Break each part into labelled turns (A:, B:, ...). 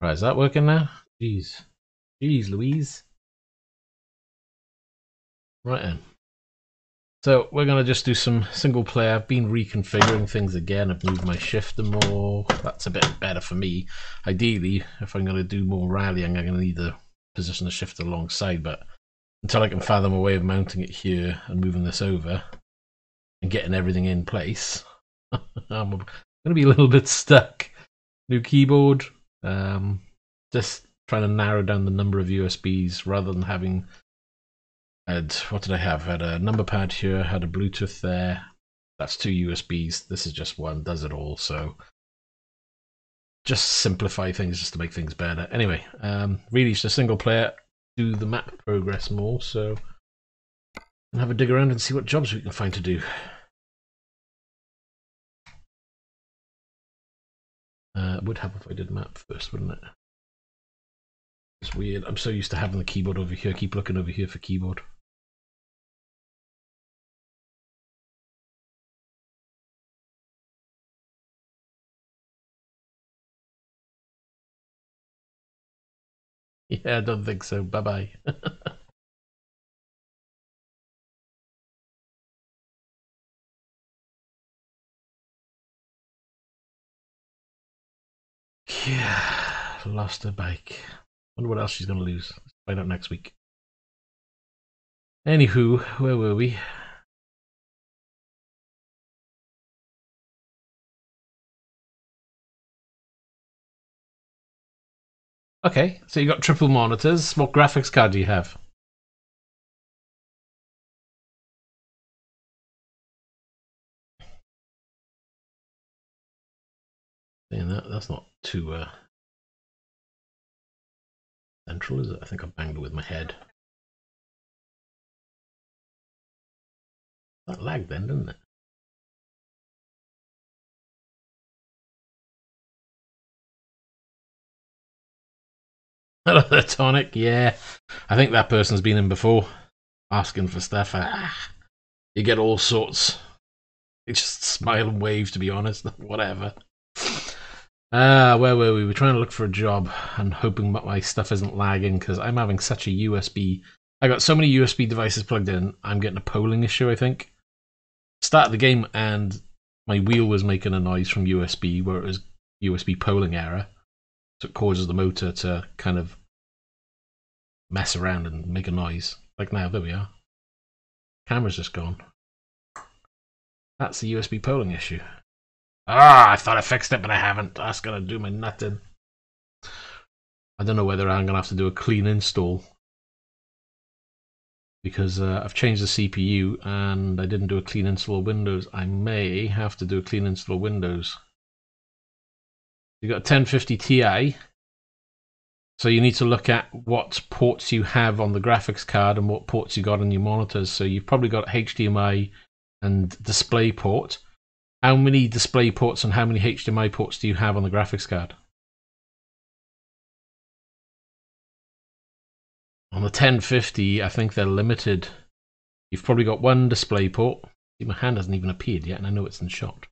A: Right, is that working now? Jeez. Jeez, Louise. Right then. So we're going to just do some single player. I've been reconfiguring things again. I've moved my shifter more. That's a bit better for me. Ideally, if I'm going to do more rallying, I'm going to need to position the shifter alongside, but until I can fathom a way of mounting it here and moving this over and getting everything in place, I'm going to be a little bit stuck. New keyboard. Just trying to narrow down the number of USBs rather than having... what did I have? I had a number pad here, had a Bluetooth there. That's 2 USBs. This is just one, does it all. So just simplify things just to make things better. Anyway, really it's a single player. Do the map progress more, so and have a dig around and see what jobs we can find to do. Would have if I did map first, wouldn't it? It's weird. I'm so used to having the keyboard over here. I keep looking over here for keyboard. Yeah, I don't think so. Bye-bye. Yeah, lost her bike. Wonder what else she's going to lose. Let's find out next week. Anywho, where were we? Okay, so you got triple monitors. What graphics card do you have? That's not too central, is it? I think I banged it with my head. That lagged then, didn't it? The tonic, yeah. I think that person's been in before, asking for stuff. You get all sorts. You just smile and wave, to be honest. Whatever. Where were we? We're trying to look for a job and hoping that my stuff isn't lagging because I'm having such a USB. I got so many USB devices plugged in, I'm getting a polling issue, I think. Started the game and my wheel was making a noise from USB where it was USB polling error. So it causes the motor to kind of mess around and make a noise. Like now, there we are. Camera's just gone. That's the USB polling issue. I thought I fixed it, but I haven't. That's gonna do my nut in. I don't know whether I'm gonna have to do a clean install because I've changed the CPU and I didn't do a clean install of Windows. I may have to do a clean install of Windows. You got a 1050 Ti, so you need to look at what ports you have on the graphics card and what ports you got on your monitors. So you've probably got HDMI and display port. How many display ports and how many HDMI ports do you have on the graphics card? On the 1050, I think they're limited. You've probably got one display port. See, my hand hasn't even appeared yet, and I know it's in shot.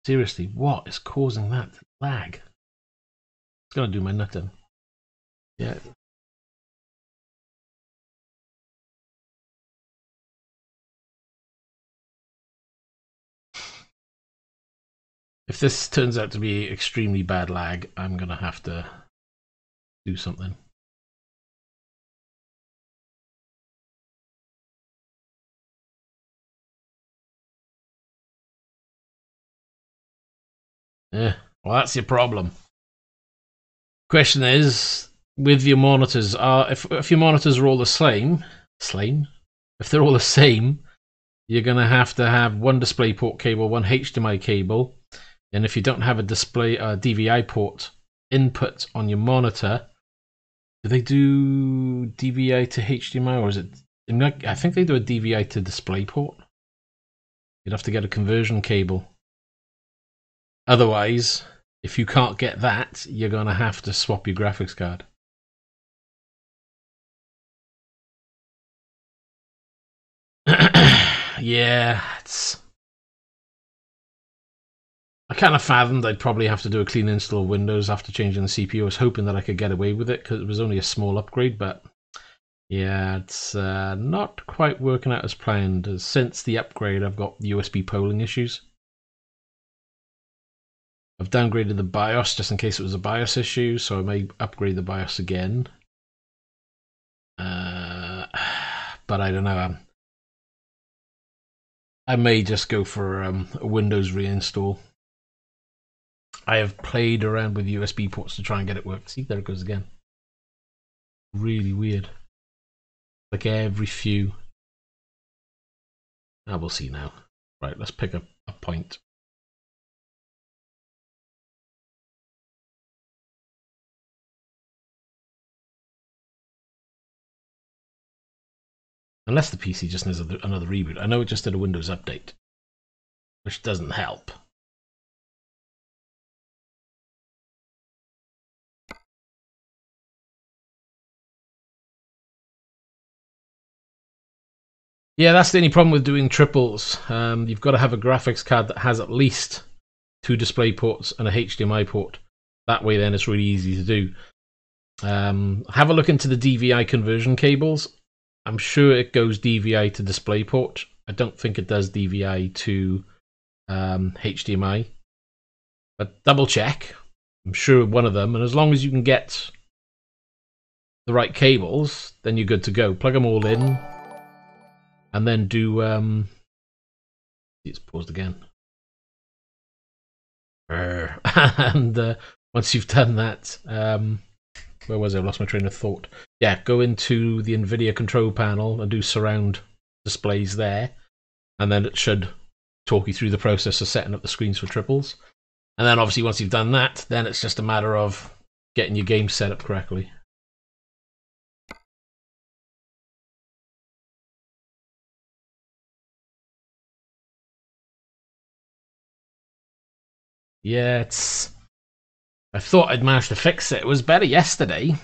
A: Seriously, what is causing that lag? It's gonna do my nut in. Yeah. If this turns out to be extremely bad lag, I'm gonna have to do something. Yeah, well, that's your problem. Question is, with your monitors, if your monitors are all the same, if they're all the same, you're gonna have to have one DisplayPort cable, one HDMI cable, and if you don't have a display DVI port input on your monitor, do they do DVI to HDMI or is it? I think they do a DVI to DisplayPort. You'd have to get a conversion cable. Otherwise, if you can't get that, you're going to have to swap your graphics card. Yeah, I kind of fathomed I'd probably have to do a clean install of Windows after changing the CPU. I was hoping that I could get away with it because it was only a small upgrade, but yeah, it's not quite working out as planned. Since the upgrade, I've got USB polling issues. I've downgraded the BIOS just in case it was a BIOS issue, so I may upgrade the BIOS again. But I don't know. I may just go for a Windows reinstall. I have played around with USB ports to try and get it work. See, there it goes again. Really weird. Like every few. We'll see now. Right, let's pick a point. Unless the PC just needs another reboot. I know it just did a Windows update, which doesn't help. Yeah, that's the only problem with doing triples. You've got to have a graphics card that has at least 2 display ports and a HDMI port. That way then it's really easy to do. Have a look into the DVI conversion cables. I'm sure it goes DVI to DisplayPort. I don't think it does DVI to HDMI. But double check. I'm sure one of them. And as long as you can get the right cables, then you're good to go. Plug them all in. And then do... it's paused again. And once you've done that... where was I? I've lost my train of thought. Yeah, go into the NVIDIA control panel and do surround displays there. And then it should talk you through the process of setting up the screens for triples. And then obviously once you've done that, then it's just a matter of getting your game set up correctly. Yeah, it's... I thought I'd managed to fix it. It was better yesterday.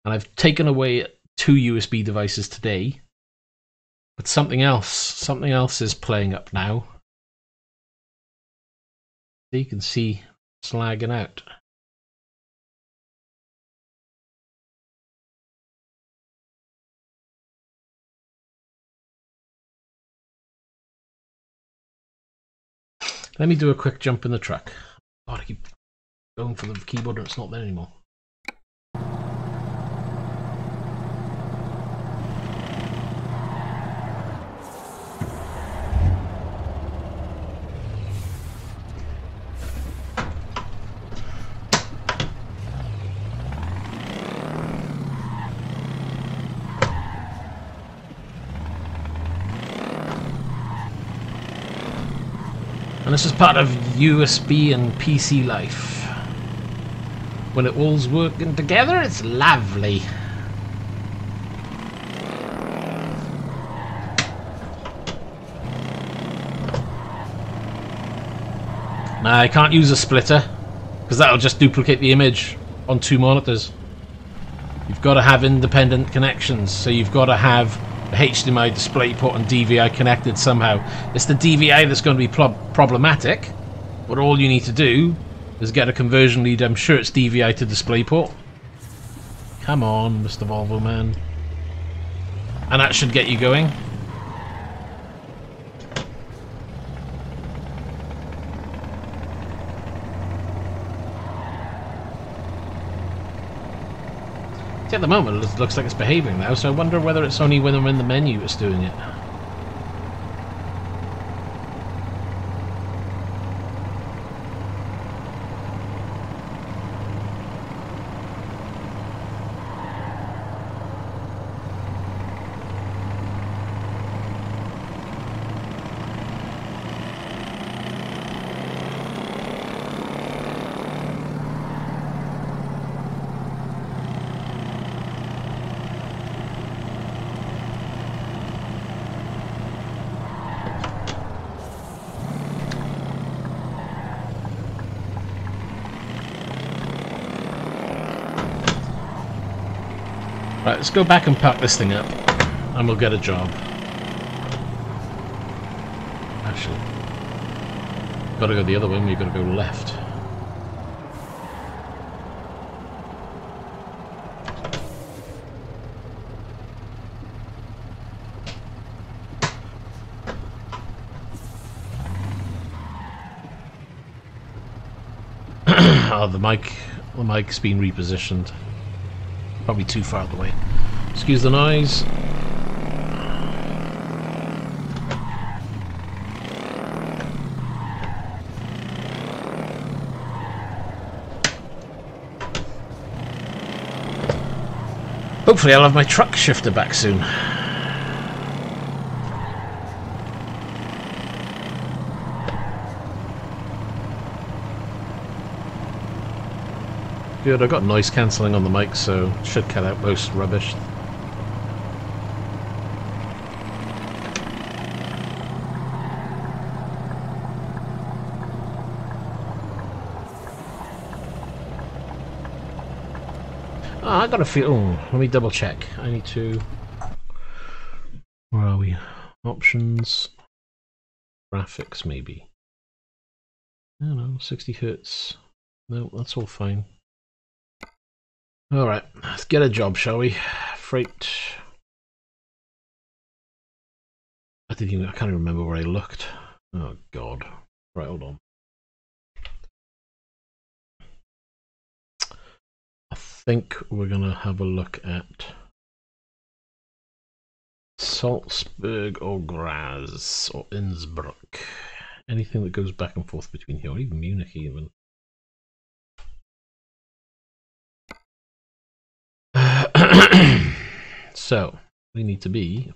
A: And I've taken away 2 USB devices today. But something else is playing up now. So you can see it's lagging out. Let me do a quick jump in the truck. God, I keep going for the keyboard and it's not there anymore. And this is part of USB and PC life. When it all's working together, it's lovely. Now, I can't use a splitter, because that'll just duplicate the image on 2 monitors. You've got to have independent connections, so you've got to have the HDMI DisplayPort and DVI connected somehow. It's the DVI that's going to be problematic, but all you need to do is get a conversion lead. I'm sure it's DVI to DisplayPort. Come on, Mr. Volvo man. And that should get you going. At the moment it looks like it's behaving now, so I wonder whether it's only when I'm in the menu it's doing it. Right, let's go back and pack this thing up, and we'll get a job. Actually, gotta go the other way, and you've got to go left. Oh, the mic's been repositioned. Probably too far away. Excuse the noise. Hopefully I'll have my truck shifter back soon. Good, I've got noise cancelling on the mic, so it should cut out most rubbish. I got a feel. Oh, let me double check. I need to. Where are we? Options. Graphics, maybe. I don't know, 60 Hz. No, that's all fine. Alright, let's get a job, shall we? Freight. I can't even remember where I looked. Oh, God. Right, hold on. I think we're going to have a look at Salzburg or Graz or Innsbruck. Anything that goes back and forth between here, or even Munich even. So, we need to be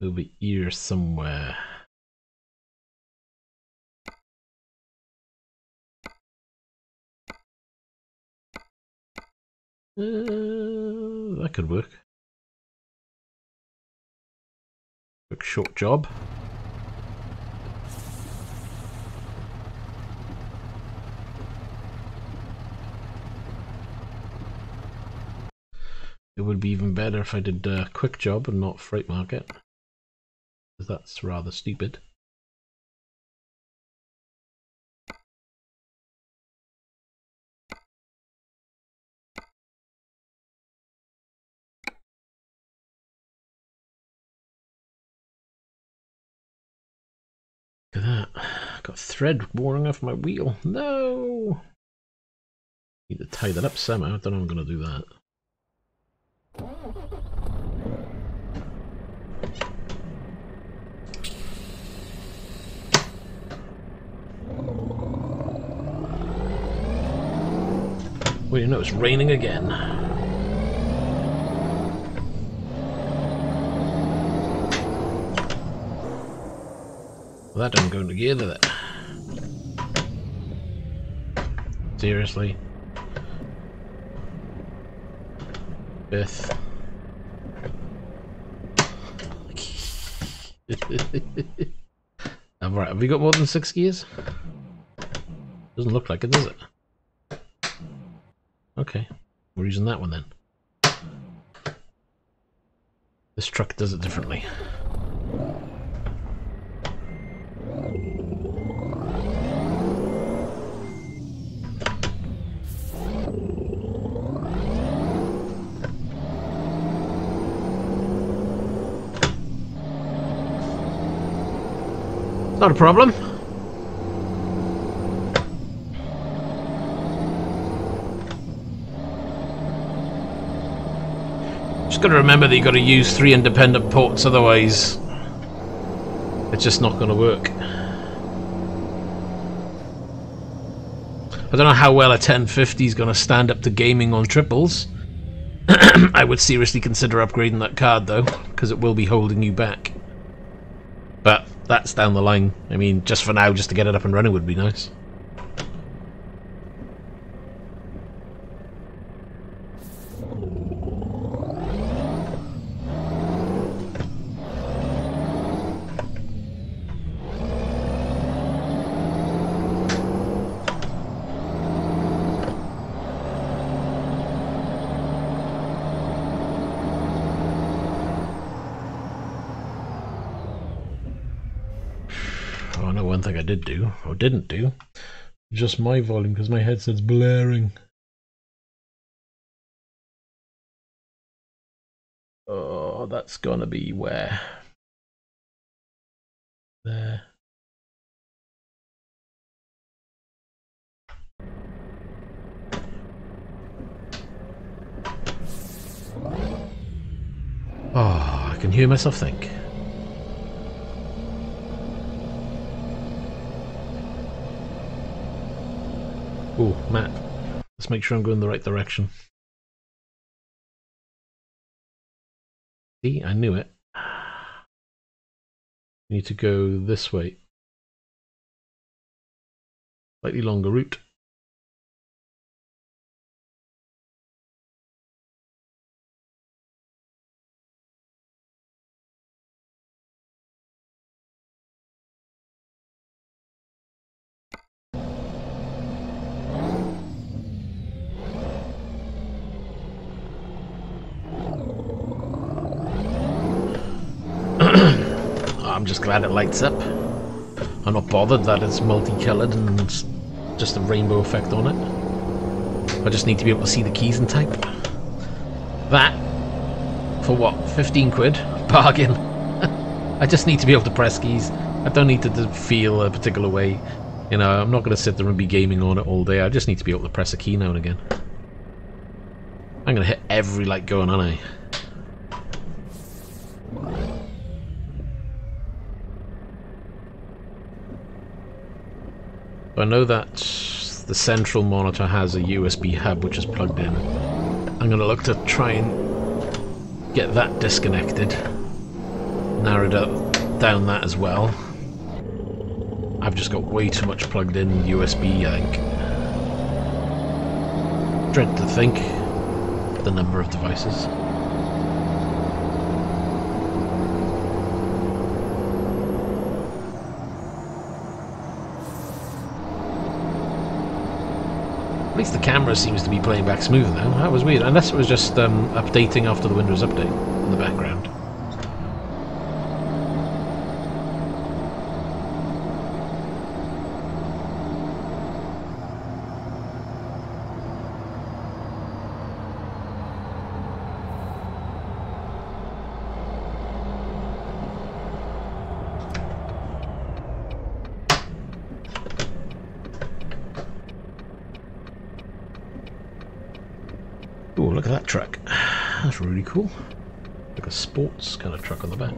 A: over here somewhere. That could work. Quick short job. It would be even better if I did a quick job and not freight market, because that's rather stupid. Look at that. Got thread boring off my wheel. No! Need to tie that up somehow. I don't know how I'm going to do that. Well, you know, it's raining again. Well, that doesn't go together, that. Seriously? Beth. Alright, have we got more than 6 gears? Doesn't look like it, does it? Okay, we're using that one then. This truck does it differently. Not a problem. Just got to remember that you got to use 3 independent ports, otherwise it's just not going to work. I don't know how well a 1050 is going to stand up to gaming on triples. I would seriously consider upgrading that card though, because it will be holding you back. But that's down the line. I mean, just for now, just to get it up and running would be nice. Oh, I know one thing I did do, or didn't do. Just my volume, because my headset's blaring. Oh, that's gonna be where? There. Oh, I can hear myself think. Oh, map. Let's make sure I'm going the right direction. See, I knew it. Need to go this way. Slightly longer route. I'm just glad it lights up. I'm not bothered that it's multicolored and it's just a rainbow effect on it. I just need to be able to see the keys and type. That, for what, 15 quid? Bargain. I just need to be able to press keys. I don't need to feel a particular way. You know, I'm not going to sit there and be gaming on it all day. I just need to be able to press a key now and again. I'm going to hit every light going, aren't I? I know that the central monitor has a USB hub which is plugged in. I'm going to look to try and get that disconnected. Narrow down that as well. I've just got way too much plugged in USB, I think. Dread to think the number of devices. At least the camera seems to be playing back smooth now. That was weird, unless it was just updating after the Windows update in the background. Oh, look at that truck. That's really cool. Like a sports kind of truck on the back.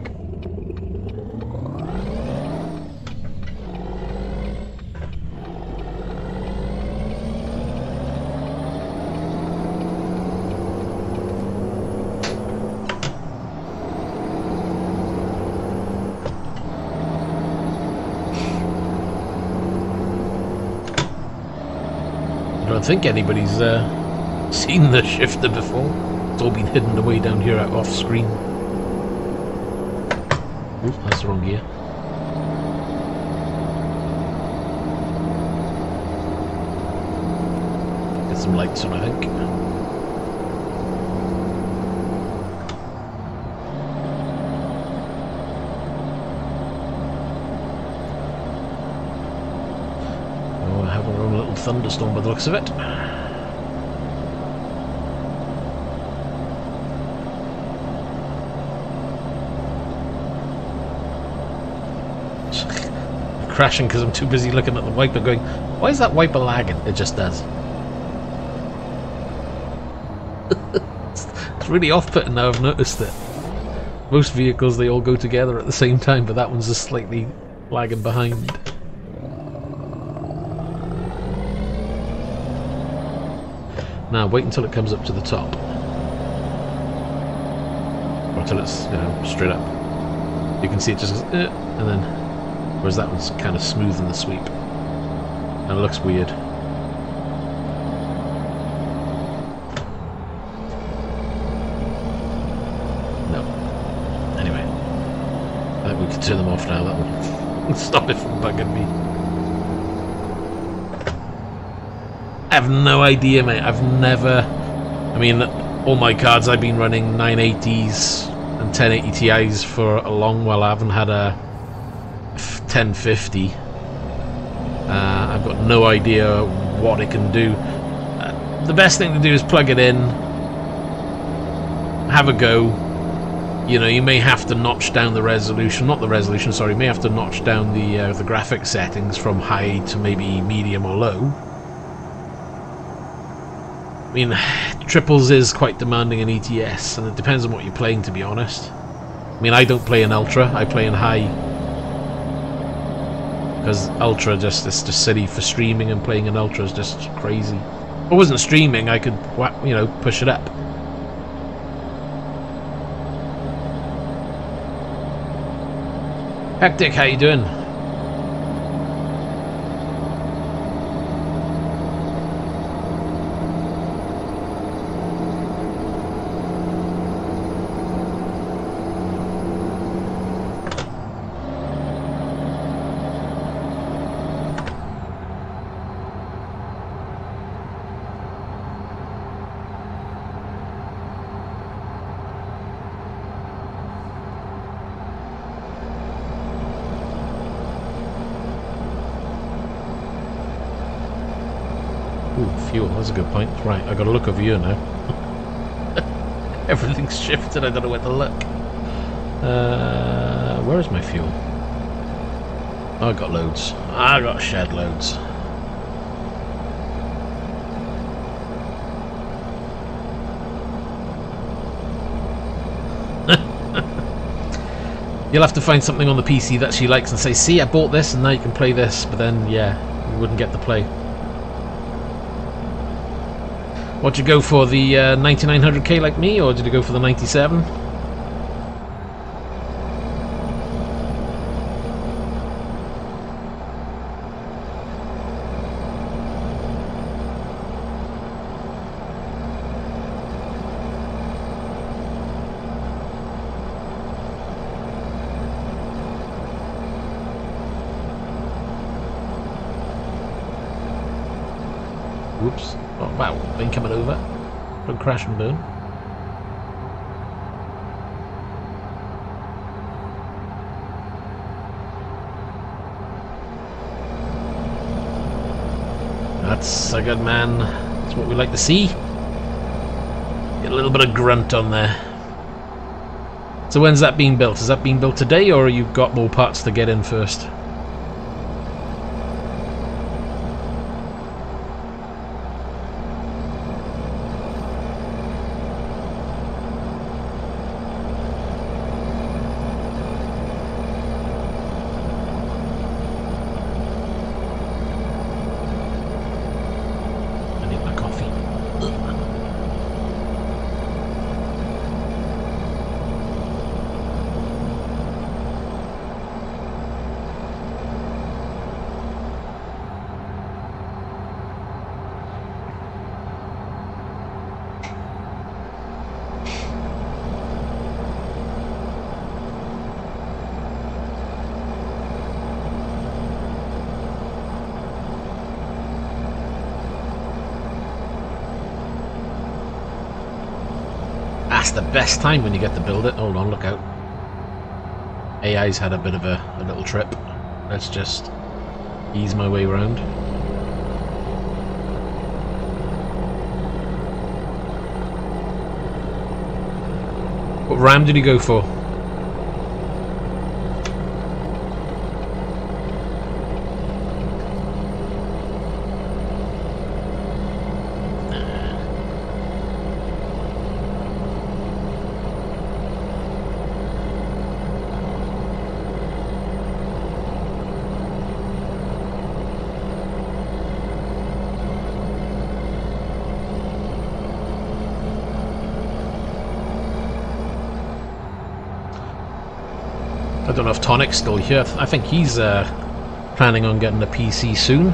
A: I don't think anybody's seen the shifter before. It's all been hidden away down here out off screen. Ooh, that's the wrong gear. Get some lights on, I think. Oh, we're having our own little thunderstorm by the looks of it. Crashing because I'm too busy looking at the wiper going, why is that wiper lagging? It just does. It's really off-putting now, I've noticed it. Most vehicles, they all go together at the same time, but that one's just slightly lagging behind. Now wait until it comes up to the top. Or until it's, you know, straight up. You can see it just goes, and then, whereas that one's kind of smooth in the sweep. And it looks weird. No. Anyway. I think we can turn them off now, that will stop it from bugging me. I have no idea, mate. I've never... I mean, all my cards I've been running 980s and 1080 Ti's for a long while. I haven't had a 1050. I've got no idea what it can do. The best thing to do is plug it in, have a go. You know, you may have to notch down the resolution, not the resolution, sorry, you may have to notch down the graphic settings from high to maybe medium or low. I mean, triples is quite demanding in ETS, and it depends on what you're playing, to be honest. I mean, I don't play in ultra, I play in high. Because ultra it's just silly for streaming, and playing in ultra is just crazy. If I wasn't streaming, I could, you know, push it up. Hectic, how you doing? Fuel, that's a good point. Right, I got to look over here now. Everything's shifted, I don't know where to look. Where is my fuel? Oh, I got loads. I got shed loads. You'll have to find something on the PC that she likes and say, see, I bought this and now you can play this, but then, yeah, you wouldn't get to play. What'd you go for, the 9900K like me, or did you go for the 97? Whoops. Oh, wow, been coming over. Don't crash and burn. That's a good man. That's what we like to see. Get a little bit of grunt on there. So when's that being built? Is that being built today, or you got more parts to get in first? That's the best time when you get to build it. Hold on, look out. AI's had a bit of a little trip. Let's just ease my way around. What RAM did he go for? I don't know if Tonic's still here. I think he's planning on getting a PC soon.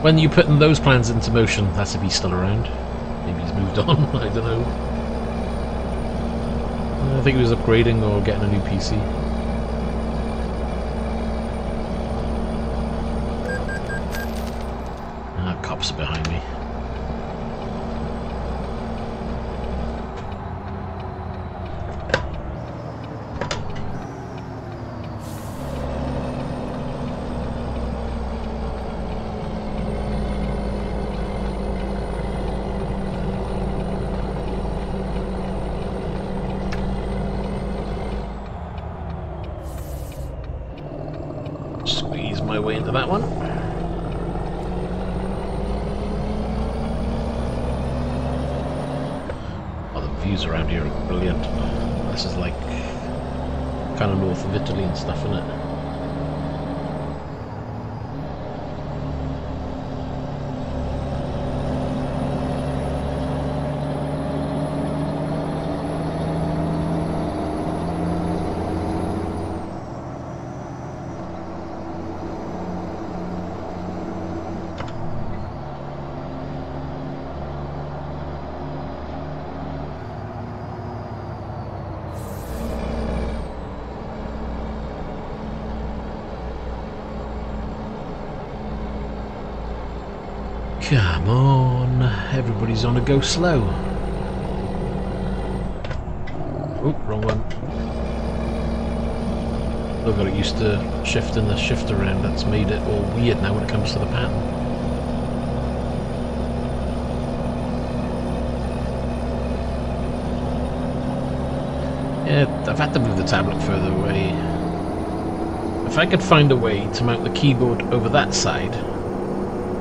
A: When are you putting those plans into motion? That's if he's still around. Maybe he's moved on, I don't know. I think he was upgrading or getting a new PC. Ah, cops are behind me. my way into that one. Oh, the views around here are brilliant. This is like kind of north of Italy and stuff, isn't it? Come on, everybody's on a go slow. Oh, wrong one. I've got it used to shifting the shift around. That's made it all weird now when it comes to the pattern. Yeah, I've had to move the tablet further away. If I could find a way to mount the keyboard over that side,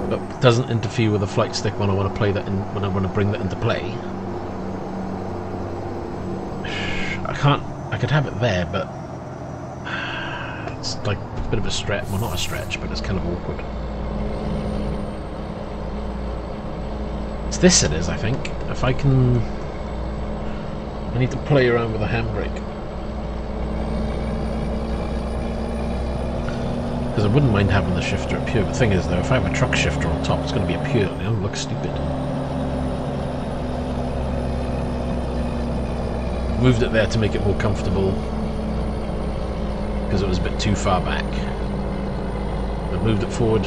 A: but doesn't interfere with the flight stick when I want to play that in, when I want to bring that into play. I could have it there, but it's like a bit of a stretch. Well, not a stretch, but it's kind of awkward. It's this it is, I think. If I can... I need to play around with the handbrake. Because I wouldn't mind having the shifter up here. The thing is though, if I have a truck shifter on top, it's going to be up here and it'll look stupid. Moved it there to make it more comfortable because it was a bit too far back. I've moved it forward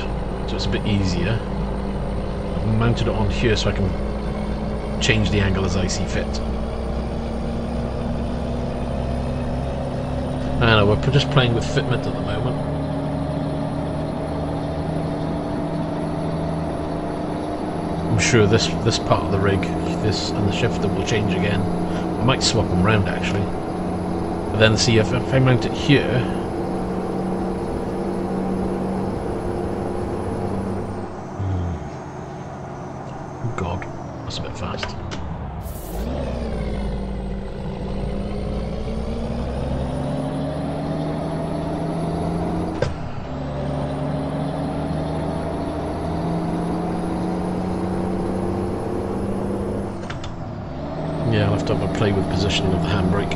A: so it's a bit easier. I've mounted it on here so I can change the angle as I see fit. I know, we're just playing with fitment at the moment. I'm sure this part of the rig, this and the shifter will change again. I might swap them round actually. But then see if I mount it here. Oh god, that's a bit fast. Yeah, I'll have to have a play with positioning of the handbrake.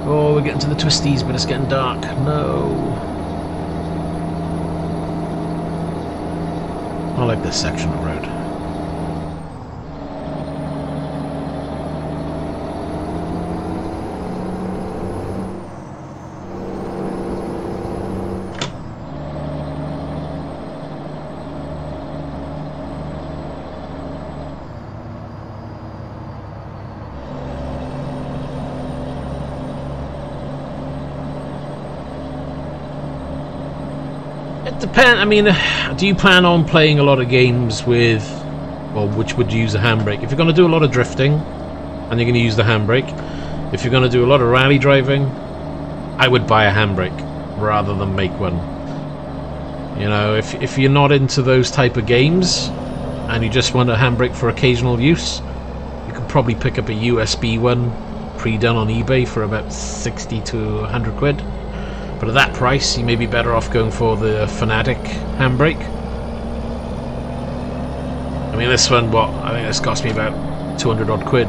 A: Oh, we're getting to the twisties, but it's getting dark. No. I like this section of road. Depend. I mean, do you plan on playing a lot of games with, well, which would use a handbrake? If you're going to do a lot of drifting, and you're going to use the handbrake, if you're going to do a lot of rally driving, I would buy a handbrake rather than make one. You know, if you're not into those type of games, and you just want a handbrake for occasional use, you could probably pick up a USB one, pre-done on eBay for about 60 to 100 quid. But at that price, you may be better off going for the Fanatic handbrake. I mean, this one, what? I think this cost me about 200 odd quid.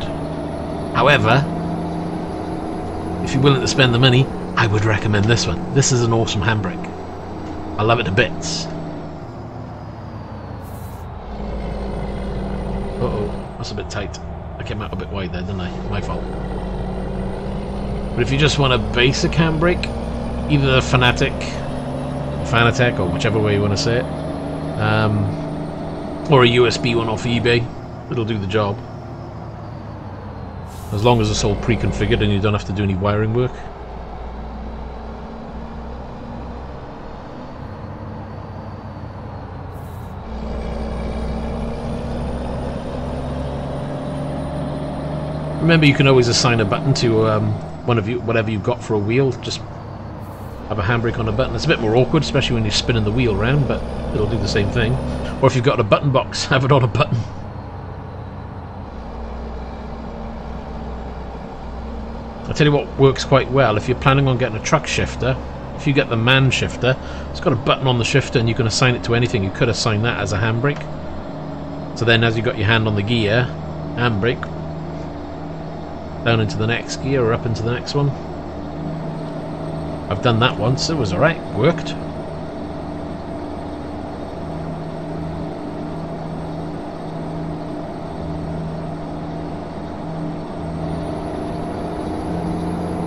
A: However, if you're willing to spend the money, I would recommend this one. This is an awesome handbrake. I love it to bits. Uh-oh, that's a bit tight. I came out a bit wide there, didn't I? My fault. But if you just want a basic handbrake, either the Fanatec, or whichever way you want to say it, or a USB one off eBay, it'll do the job. As long as it's all pre-configured and you don't have to do any wiring work. Remember, you can always assign a button to whatever you've got for a wheel. Just have a handbrake on a button. It's a bit more awkward, especially when you're spinning the wheel around, but it'll do the same thing. Or if you've got a button box, have it on a button. I'll tell you what works quite well. If you're planning on getting a truck shifter, if you get the man shifter, it's got a button on the shifter and you can assign it to anything. You could assign that as a handbrake. So then as you've got your hand on the gear, handbrake, down into the next gear or up into the next one. I've done that once, it was alright, worked.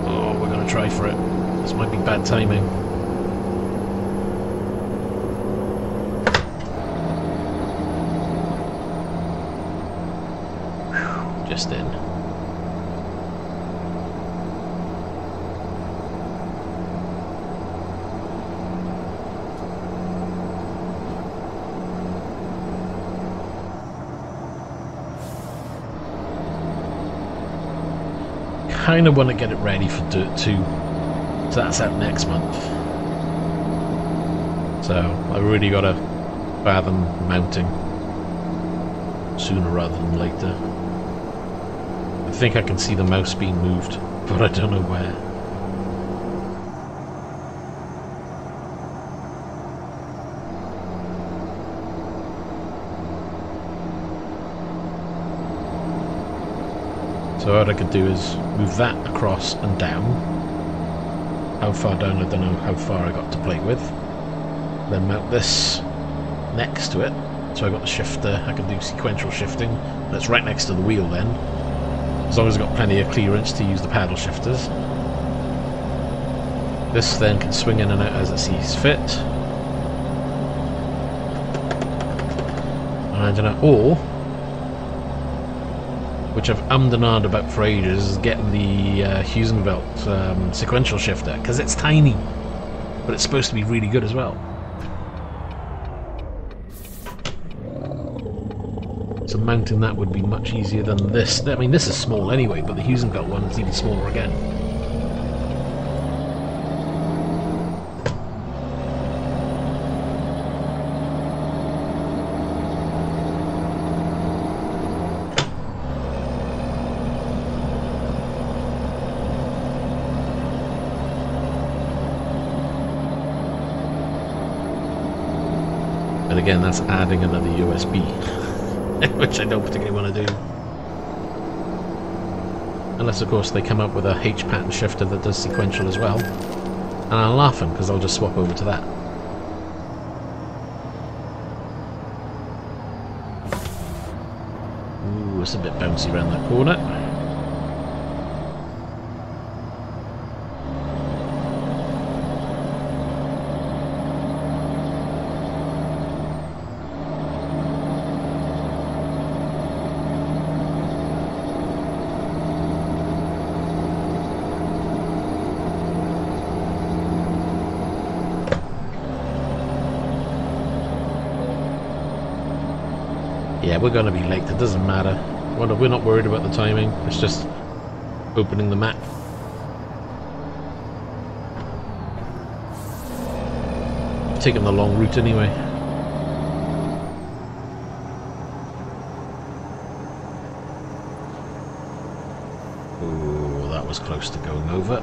A: Oh, we're going to try for it. This might be bad timing. Whew, just in. Kind of want to get it ready for Dirt 2, so that's out next month. So I really got to fathom mounting sooner rather than later. I think I can see the mouse being moved, but I don't know where. So what I could do is move that across and down. How far down, I don't know how far I got to play with. Then mount this next to it. So I got the shifter, I can do sequential shifting. That's right next to the wheel then. As long as I've got plenty of clearance to use the paddle shifters. This then can swing in and out as it sees fit. Or, which I've ummed and ahed about for ages, is getting the Heusinkveld sequential shifter, because it's tiny, but it's supposed to be really good as well. So mounting that would be much easier than this. I mean, this is small anyway, but the Heusinkveld one is even smaller again. And again, that's adding another USB, which I don't particularly want to do. Unless, of course, they come up with a H-pattern shifter that does sequential as well. And I'm laughing, because I'll just swap over to that. Ooh, it's a bit bouncy around that corner. Yeah, we're going to be late, it doesn't matter. We're not worried about the timing, it's just opening the map. Taking the long route anyway. Ooh, that was close to going over.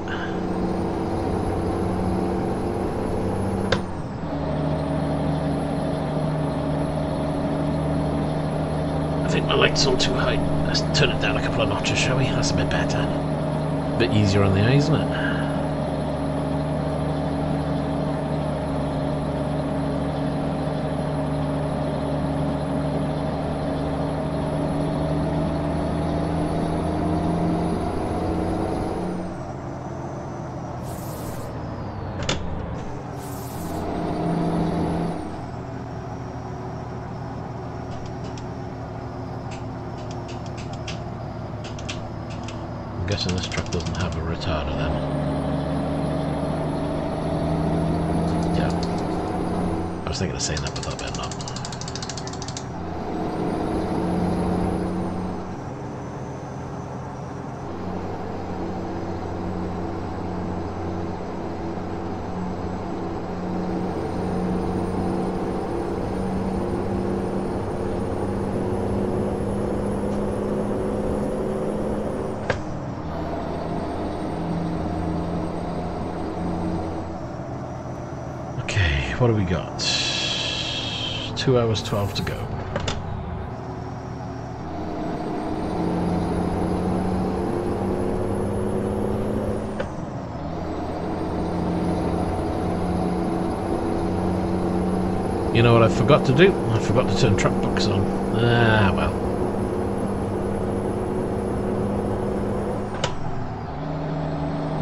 A: I think my light's on too high. Let's turn it down a couple of notches, shall we? That's a bit better. A bit easier on the eyes, isn't it? I'm guessing this truck doesn't have a retarder then. Yeah. I was thinking of saying that, but I better not. what do we got? 2 hours 12 to go. You know what I forgot to do? I forgot to turn track box on. Ah, well.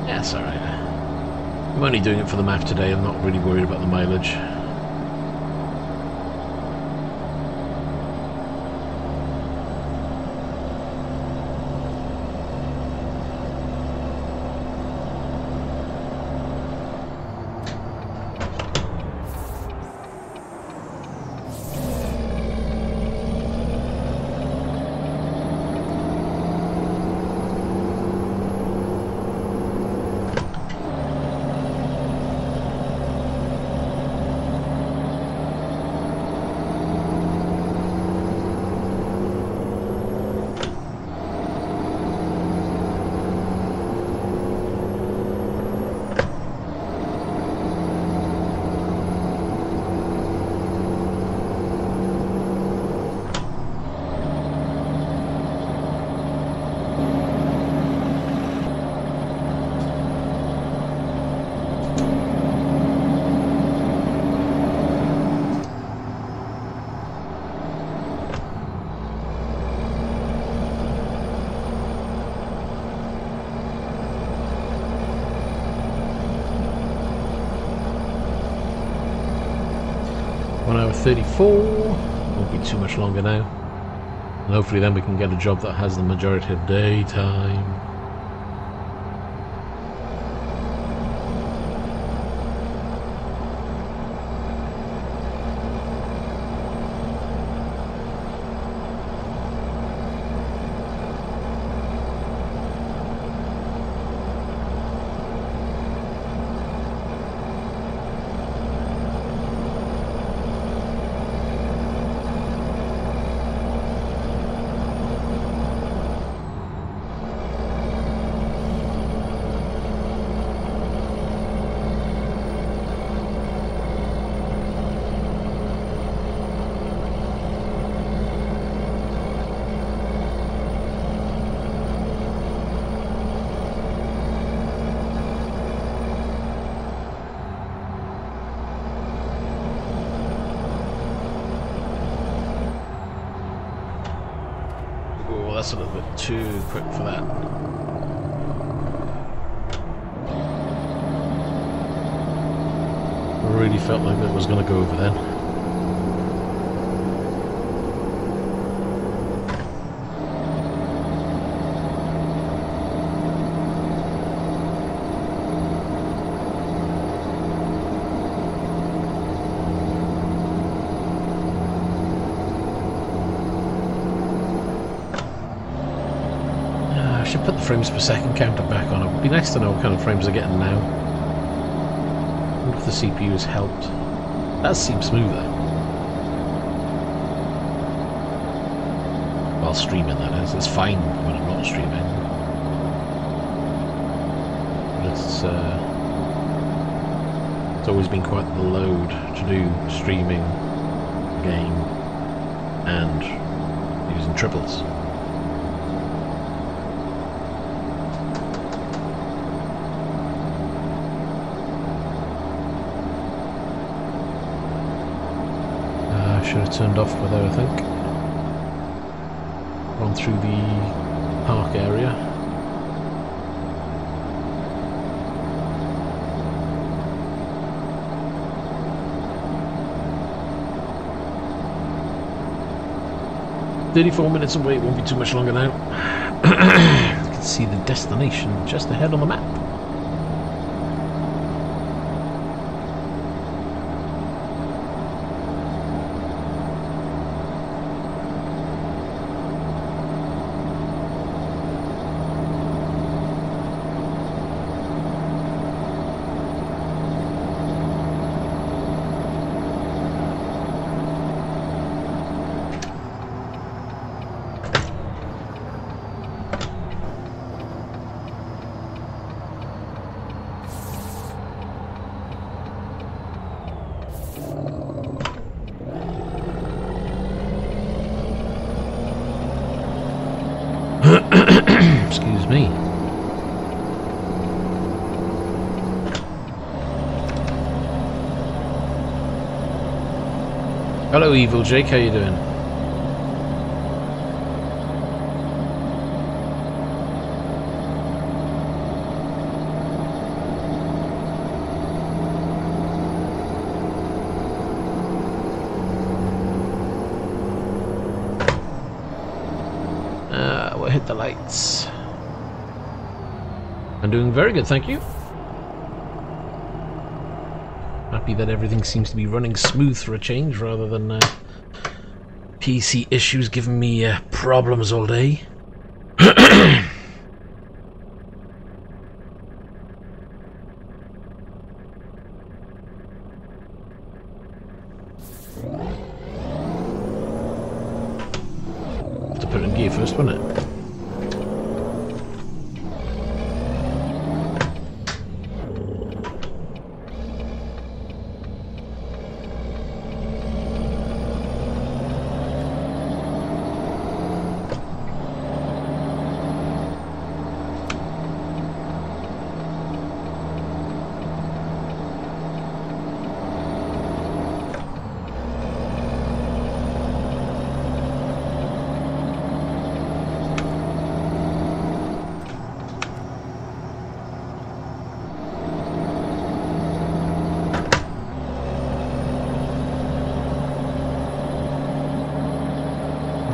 A: Yeah, it's alright. I'm only doing it for the map today. I'm not really worried about the mileage. Hour 34, won't be too much longer now, and hopefully then we can get a job that has the majority of daytime. That's a little bit too quick for that. I really felt like that was going to go over then. I should put the frames per second counter back on. It would be nice to know what kind of frames they're getting now. I wonder if the CPU has helped. That seems smoother. While streaming, that is. It's fine when I'm not streaming. But it's always been quite the load to do streaming, game, and using triples. Should have turned off by there, I think. Run through the park area. "34 minutes away, won't be too much longer now." You can see the destination just ahead on the map.
B: Excuse me. Hello, Evil Jake. How you doing? We'll hit the lights. I'm doing very good, thank you. Happy that everything seems to be running smooth for a change, rather than PC issues giving me problems all day. Have to put it in gear first, wouldn't it?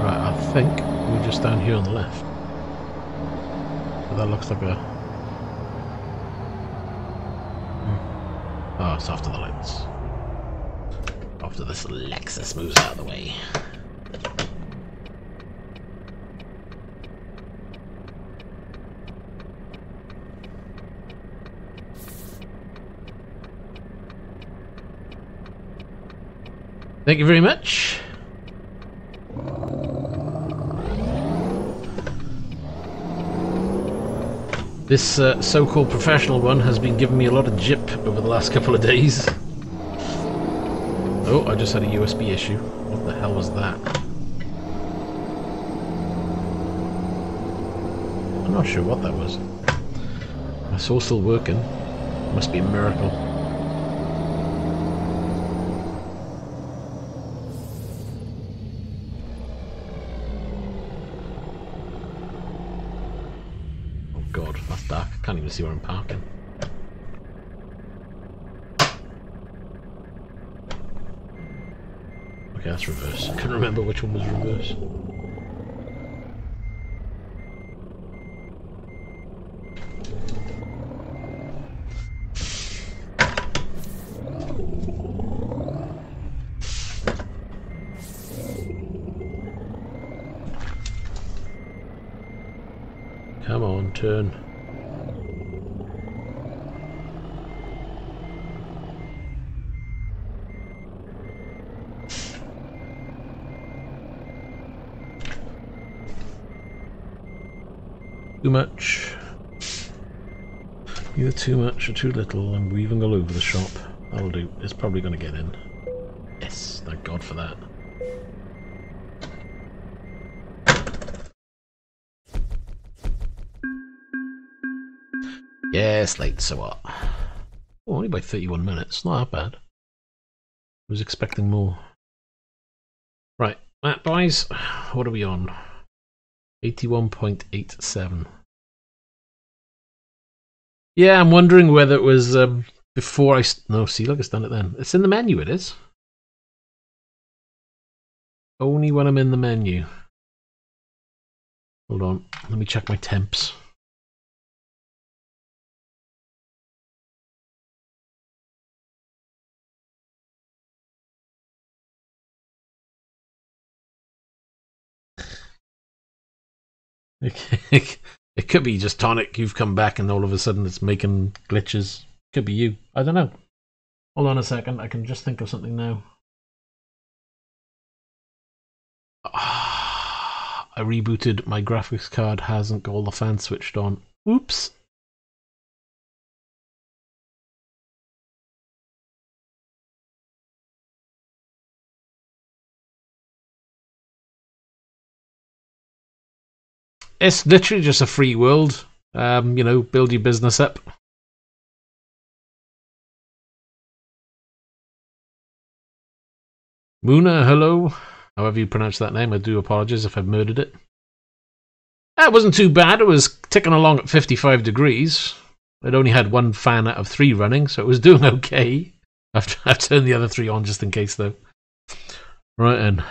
B: I think we're just down here on the left. But that looks like a... Oh, it's after the lights. After this Lexus moves out of the way. Thank you very much. This so-called professional one has been giving me a lot of jip over the last couple of days. Oh, I just had a USB issue. What the hell was that? I'm not sure what that was. My soul's still working. Must be a miracle. God, that's dark. I can't even see where I'm parking. Okay, that's reverse. I couldn't remember which one was reverse. Come on, turn. Too much. Either too much or too little. I'm weaving all over the shop. That'll do. It's probably going to get in. Yes, thank God for that. Yes, late, so what? Oh, only by 31 minutes. Not that bad. I was expecting more. Right, that boys, what are we on? 81.87. Yeah, I'm wondering whether it was before I... No, see, look, it's done it then. It's in the menu, it is. Only when I'm in the menu. Hold on, let me check my temps. It could be just Tonic, you've come back and all of a sudden it's making glitches. Could be you. I don't know. Hold on a second, I can just think of something now. I rebooted, my graphics card hasn't got all the fans switched on. Oops.
A: It's literally just a free world. You know, build your business up. Muna, hello. However you pronounce that name, I do apologize if I've murdered it. That wasn't too bad. It was ticking along at 55 degrees. It only had one fan out of 3 running, so it was doing okay. I've turned the other 3 on just in case, though. Right, and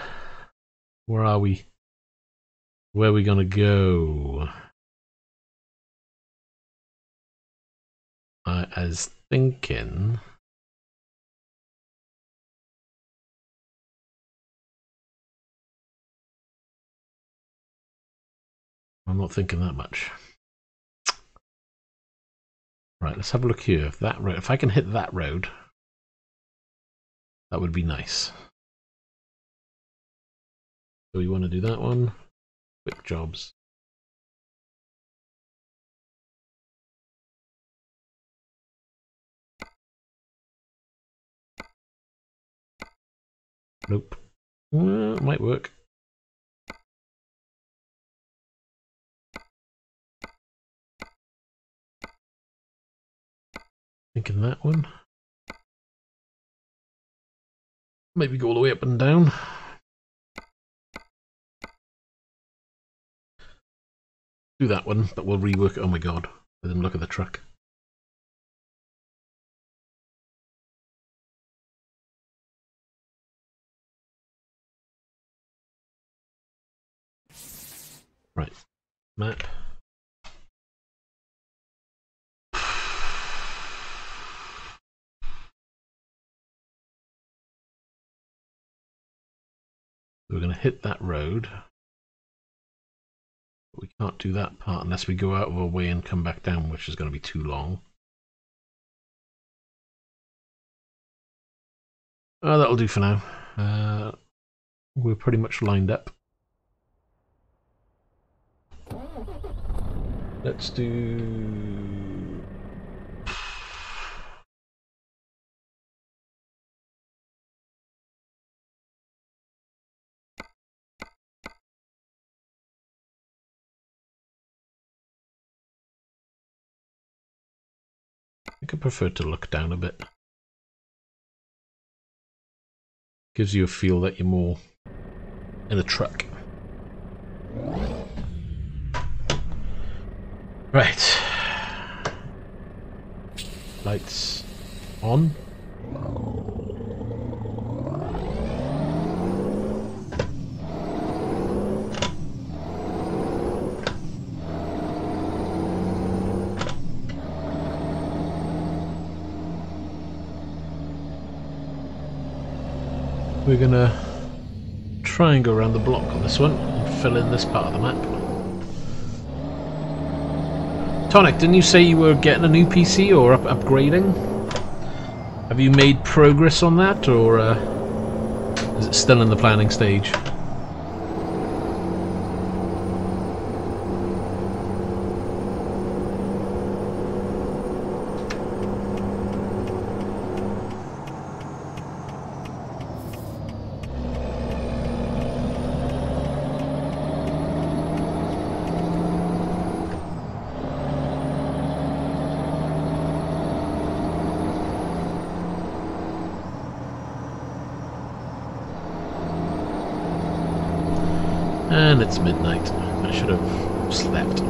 A: where are we? Where are we going to go? I was thinking... I'm not thinking that much. Right, let's have a look here. If I can hit that road, that would be nice. So we want to do that one. Quick jobs. Nope. Well, it might work. Thinking that one. Maybe go all the way up and down. Do that one, but we'll rework it. Oh my god. Let them look at the truck. Right. Map. We're going to hit that road. But we can't do that part unless we go out of our way and come back down, which is going to be too long. Oh, that'll do for now. We're pretty much lined up. Let's do... I think I prefer to look down a bit. Gives you a feel that you're more in a truck. Right. Lights on. We're gonna try and go around the block on this one and fill in this part of the map. Tonic, didn't you say you were getting a new PC or upgrading? Have you made progress on that, or is it still in the planning stage? And it's midnight. I should have slept.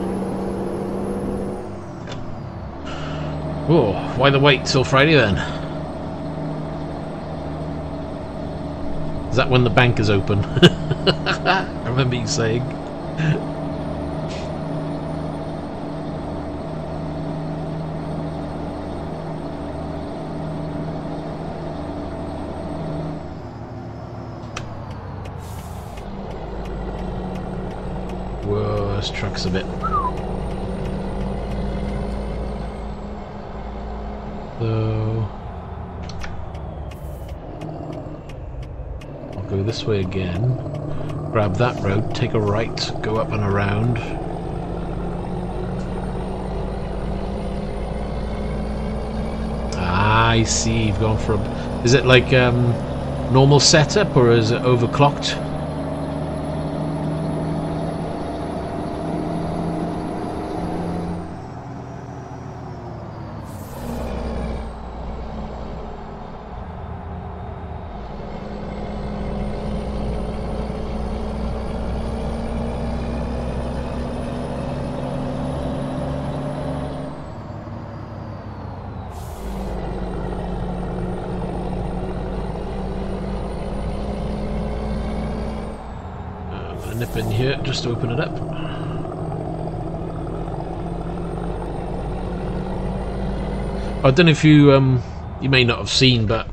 A: Oh, why the wait till Friday then? Is that when the bank is open? I remember you saying. Whoa, this truck's a bit... So... I'll go this way again. Grab that road, take a right, go up and around. Ah, I see, you've gone for a... Is it like normal setup, or is it overclocked? gonna nip in here just to open it up. I don't know if you you may not have seen, but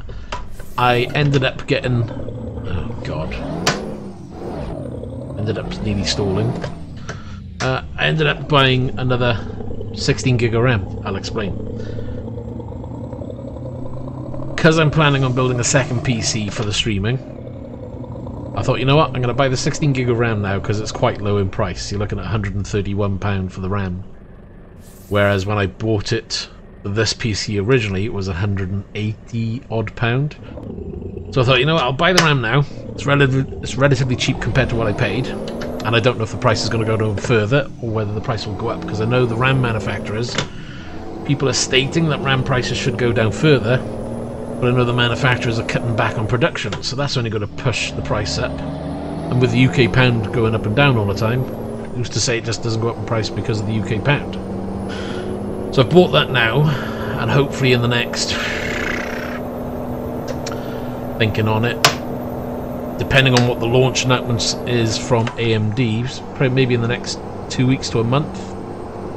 A: I ended up getting, oh god, ended up nearly stalling. I ended up buying another 16 gig of RAM. I'll explain. Because I'm planning on building a second PC for the streaming, I thought, you know what, I'm going to buy the 16 gig of RAM now because it's quite low in price. You're looking at £131 for the RAM. Whereas when I bought it, this PC originally, it was 180 odd pound. So I thought, you know what, I'll buy the RAM now. It's relatively cheap compared to what I paid, and I don't know if the price is going to go no further or whether the price will go up, because I know the RAM manufacturers, people are stating that RAM prices should go down further, but I know the manufacturers are cutting back on production, so that's only going to push the price up. And with the UK pound going up and down all the time, who's to say it just doesn't go up in price because of the UK pound? So I've bought that now, and hopefully in the next, thinking on it, depending on what the launch announcement is from AMD, probably maybe in the next 2 weeks to a month,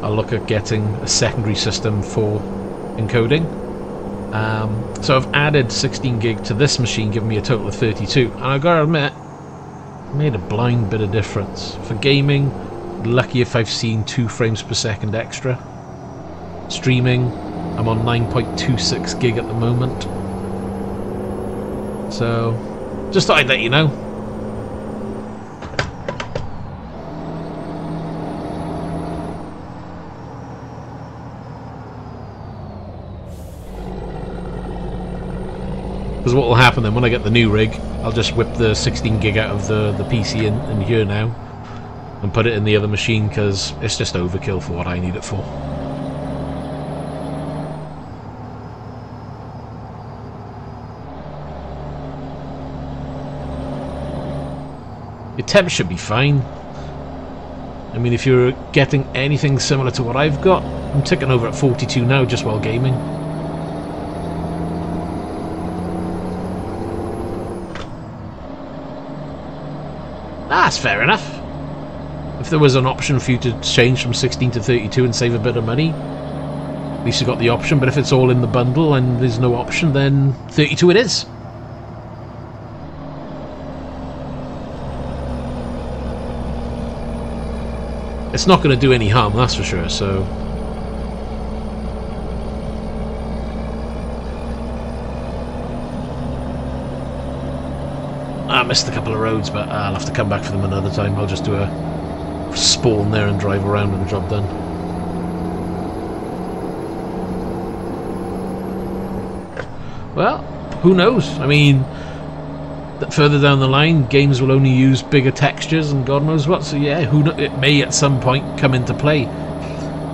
A: I'll look at getting a secondary system for encoding. So I've added 16 gig to this machine, giving me a total of 32, and I've got to admit, it made a blind bit of difference. For gaming, lucky if I've seen 2 frames per second extra. Streaming, I'm on 9.26 gig at the moment. So, just thought I'd let you know. Because what will happen then, when I get the new rig, I'll just whip the 16 gig out of the PC in here now and put it in the other machine, because it's just overkill for what I need it for. Your temp should be fine. I mean, if you're getting anything similar to what I've got, I'm ticking over at 42 now just while gaming. That's fair enough. If there was an option for you to change from 16 to 32 and save a bit of money, at least you got the option. But if it's all in the bundle and there's no option, then 32 it is. It's not going to do any harm, that's for sure, so... I missed a couple of roads, but I'll have to come back for them another time. I'll just do a spawn there and drive around with the job done. Well, who knows? I mean, further down the line, games will only use bigger textures and God knows what, so yeah, it may at some point come into play.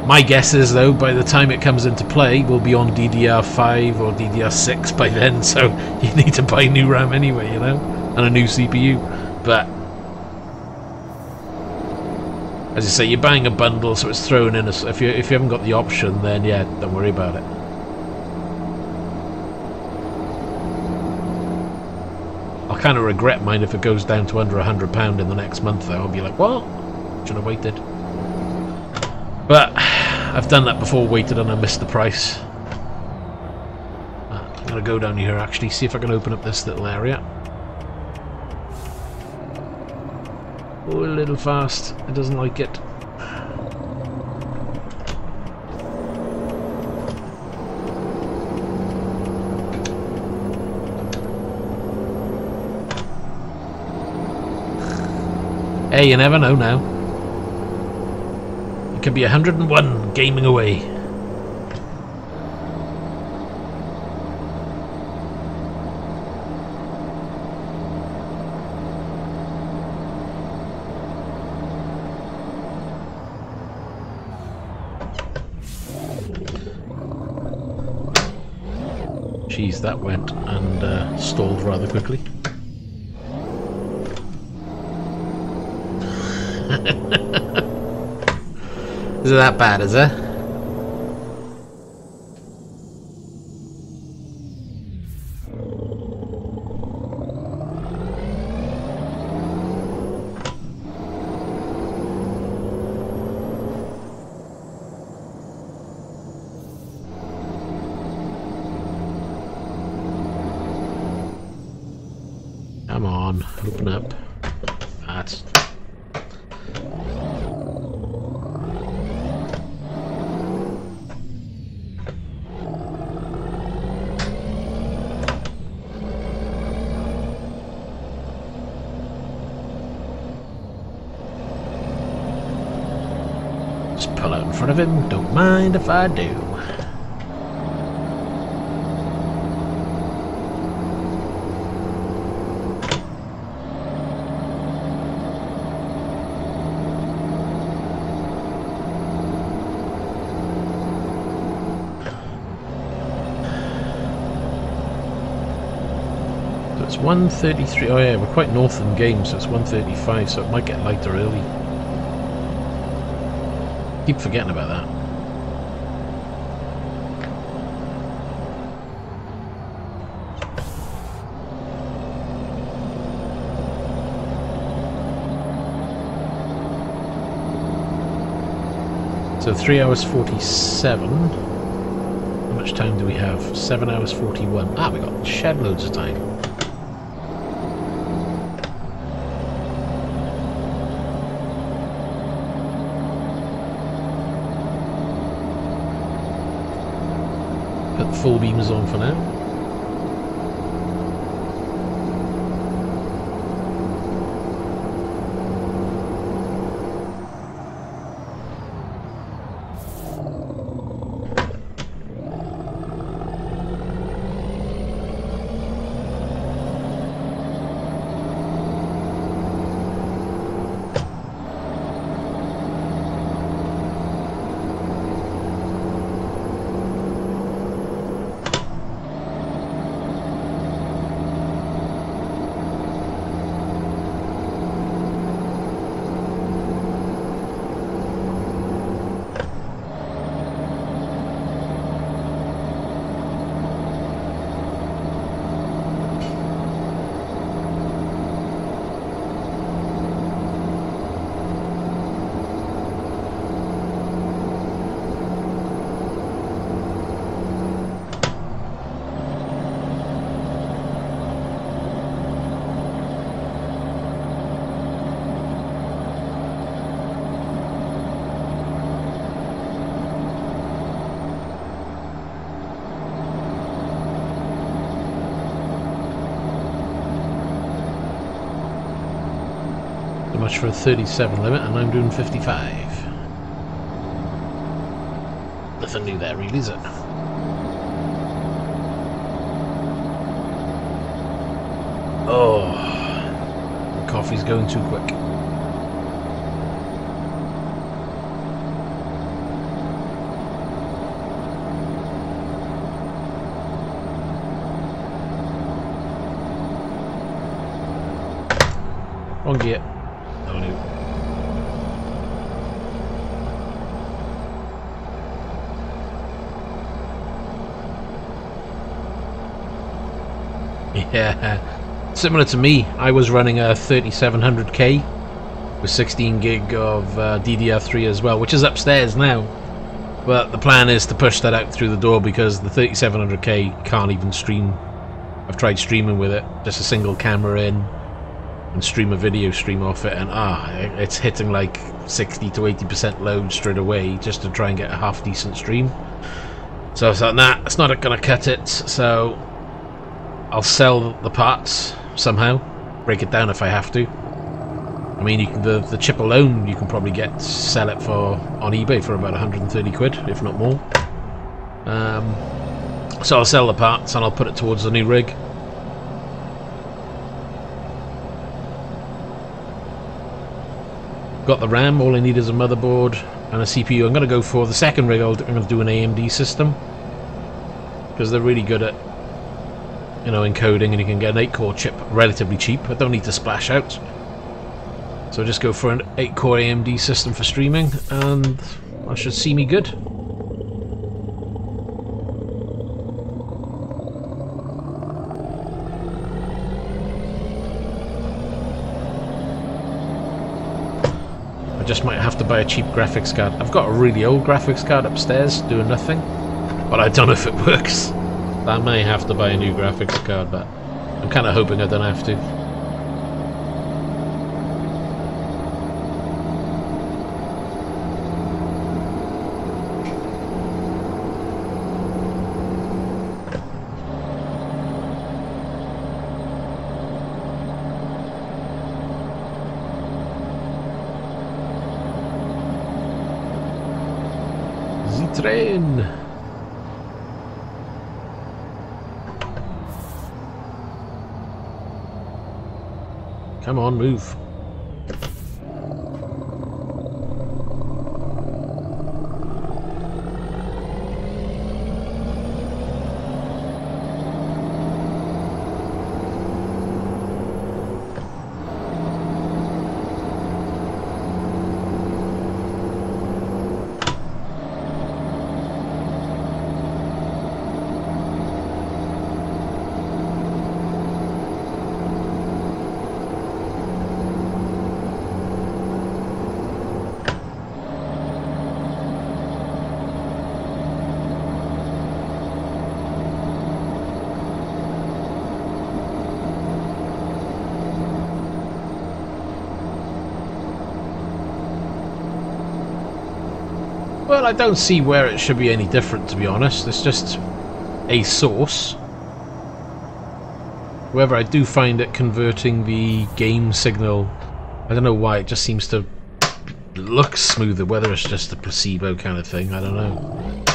A: My guess is, though, by the time it comes into play, we'll be on DDR5 or DDR6 by then, so you need to buy new RAM anyway, you know, and a new CPU. But as you say, you're buying a bundle, so it's thrown in. If you haven't got the option, then yeah, don't worry about it. I kind of regret mine if it goes down to under £100 in the next month, though. I'll be like, well, should have waited. But I've done that before, waited, and I missed the price. I'm going to go down here, actually, see if I can open up this little area. Oh, a little fast. It doesn't like it. Hey, you never know now. It could be 101 gaming away. Jeez, that went and stalled rather quickly. Is it that bad, is it?
B: Come on, open up. That's... Just pull out in front of him, don't mind if I do. It's 1:33. Oh yeah, we're quite north in game, so it's 1:35, so it might get lighter early. Keep forgetting about that. So 3 hours 47. How much time do we have? 7 hours 41. Ah, we got shed loads of time. Put the full beams on for now. Much for a 37 limit, and I'm doing 55. Nothing new there, really, is it? Oh, the coffee's going too quick. Wrong gear. Yeah, similar to me. I was running a 3700K with 16 gig of DDR3 as well, which is upstairs now. But the plan is to push that out through the door because the 3700K can't even stream. I've tried streaming with it, just a single camera in and stream a video stream off it, and it's hitting like 60 to 80% load straight away just to try and get a half decent stream. So I was like, nah, it's not going to cut it, so I'll sell the parts somehow, break it down if I have to. I mean, you can, the chip alone you can probably sell it for on eBay for about 130 quid, if not more. So I'll sell the parts and I'll put it towards the new rig. Got the RAM. All I need is a motherboard and a CPU. I'm going to go for the second rig. I'm going to do an AMD system because they're really good at, you know, encoding, and you can get an 8-core chip relatively cheap. I don't need to splash out, so just go for an 8-core AMD system for streaming, and I should see me good. I just might have to buy a cheap graphics card. I've got a really old graphics card upstairs doing nothing, but I don't know if it works. I may have to buy a new graphics card, but I'm kind of hoping I don't have to. train! Come on, move. Well, I don't see where it should be any different, to be honest. It's just a source. However, I do find it converting the game signal, I don't know why, it just seems to look smoother, whether it's just a placebo kind of thing, I don't know.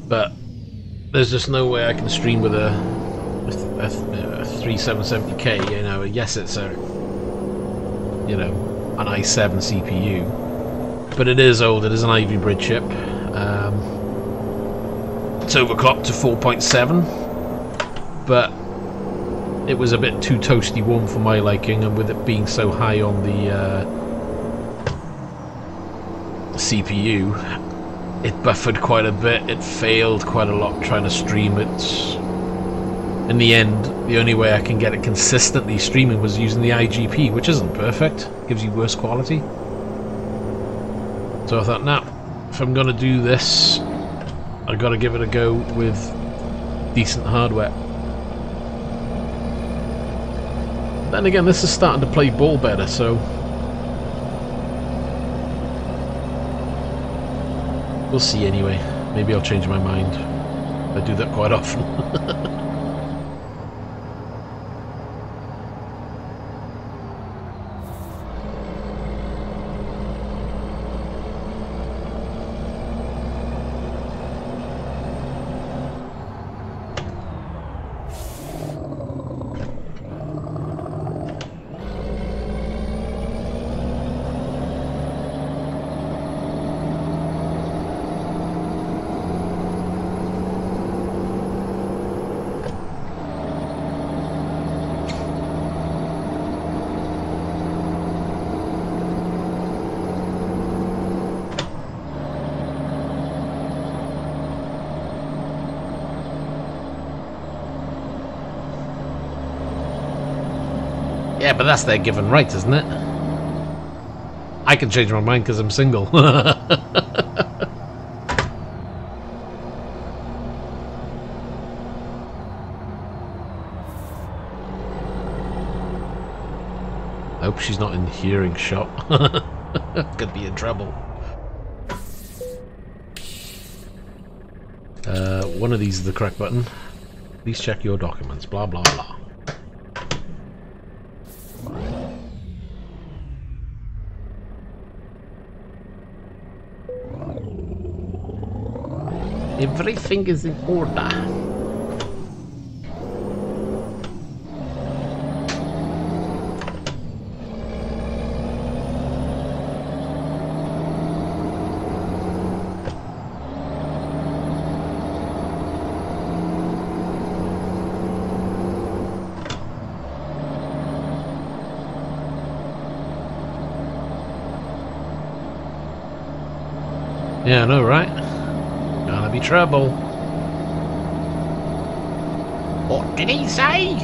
B: But there's just no way I can stream with a 3770K, you know. Yes, it's a, you know, an i7 CPU, but it is old. It is an Ivy Bridge chip. It's overclocked to 4.7, but it was a bit too toasty warm for my liking, and with it being so high on the CPU, it buffered quite a bit. It failed quite a lot trying to stream it. In the end, the only way I can get it consistently streaming was using the IGP, which isn't perfect. Gives you worse quality. So I thought, nah, if I'm gonna do this, I've got to give it a go with decent hardware. Then again, this is starting to play ball better, so we'll see anyway. Maybe I'll change my mind. I do that quite often. Yeah, but that's their given right, isn't it? I can change my mind because I'm single. I hope she's not in hearing shot. Could be in trouble. One of these is the correct button. Please check your documents. Blah blah blah. Everything is in order. Yeah, I know, right? Gonna be trouble. What did he say?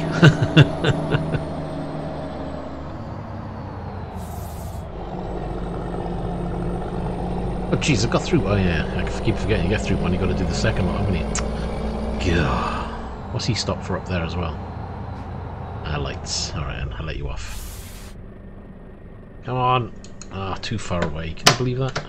B: Oh jeez, I got through. Oh yeah, I keep forgetting you get through one. You got to do the second one, haven't you? God. What's he stopped for up there as well? Lights. All right, I'll let you off. Come on. Ah, too far away. Can you believe that?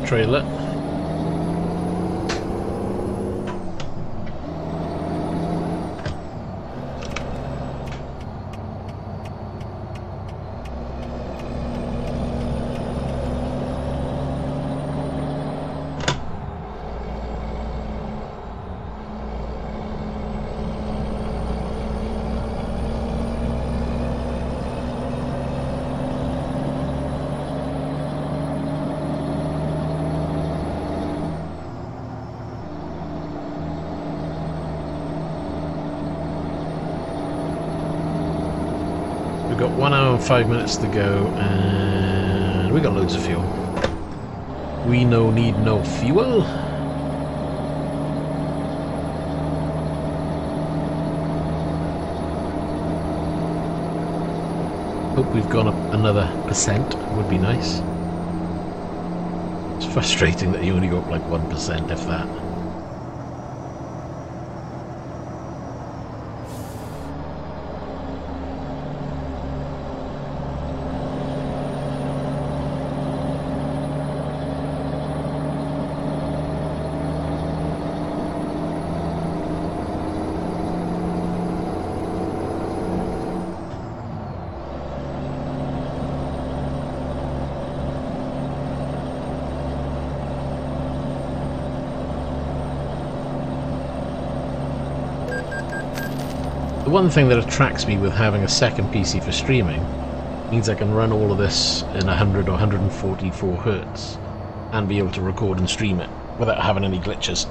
A: trailer. We've got 1 hour and 5 minutes to go, and we got loads of fuel. We no need no fuel. Hope we've gone up another percent, would be nice. It's frustrating that you only go up like 1%, if that. The one thing that attracts me with having a second PC for streaming means I can run all of this in 100 or 144 Hz and be able to record and stream it without having any glitches.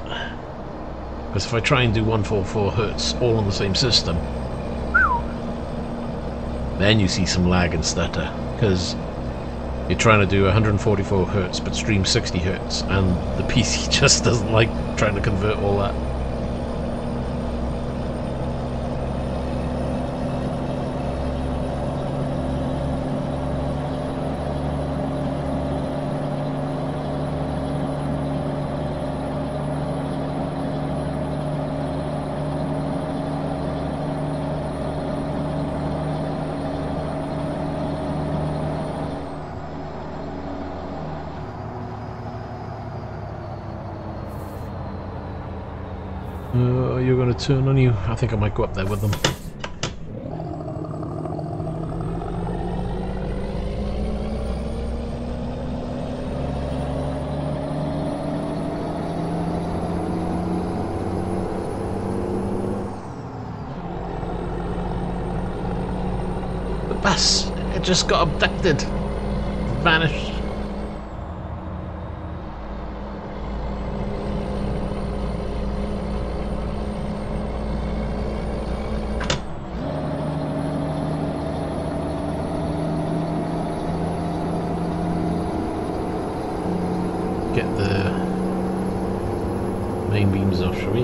A: Because if I try and do 144 Hz all on the same system, then you see some lag and stutter, because you're trying to do 144 Hz but stream 60 Hz and the PC just doesn't like trying to convert all that. You're going to turn on you? I think I might go up there with them. The bus, it just got abducted. Vanished. Get the main beams off, shall we?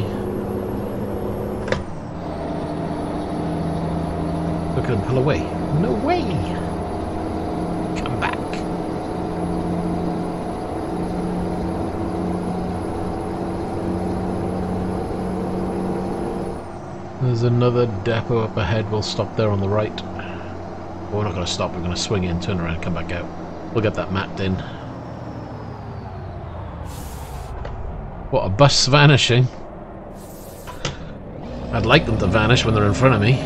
A: Look at him pull away. No way! Come back. There's another depot up ahead. We'll stop there on the right. But we're not going to stop. We're going to swing in, turn around, come back out. We'll get that mapped in. What, a bus vanishing? I'd like them to vanish when they're in front of me.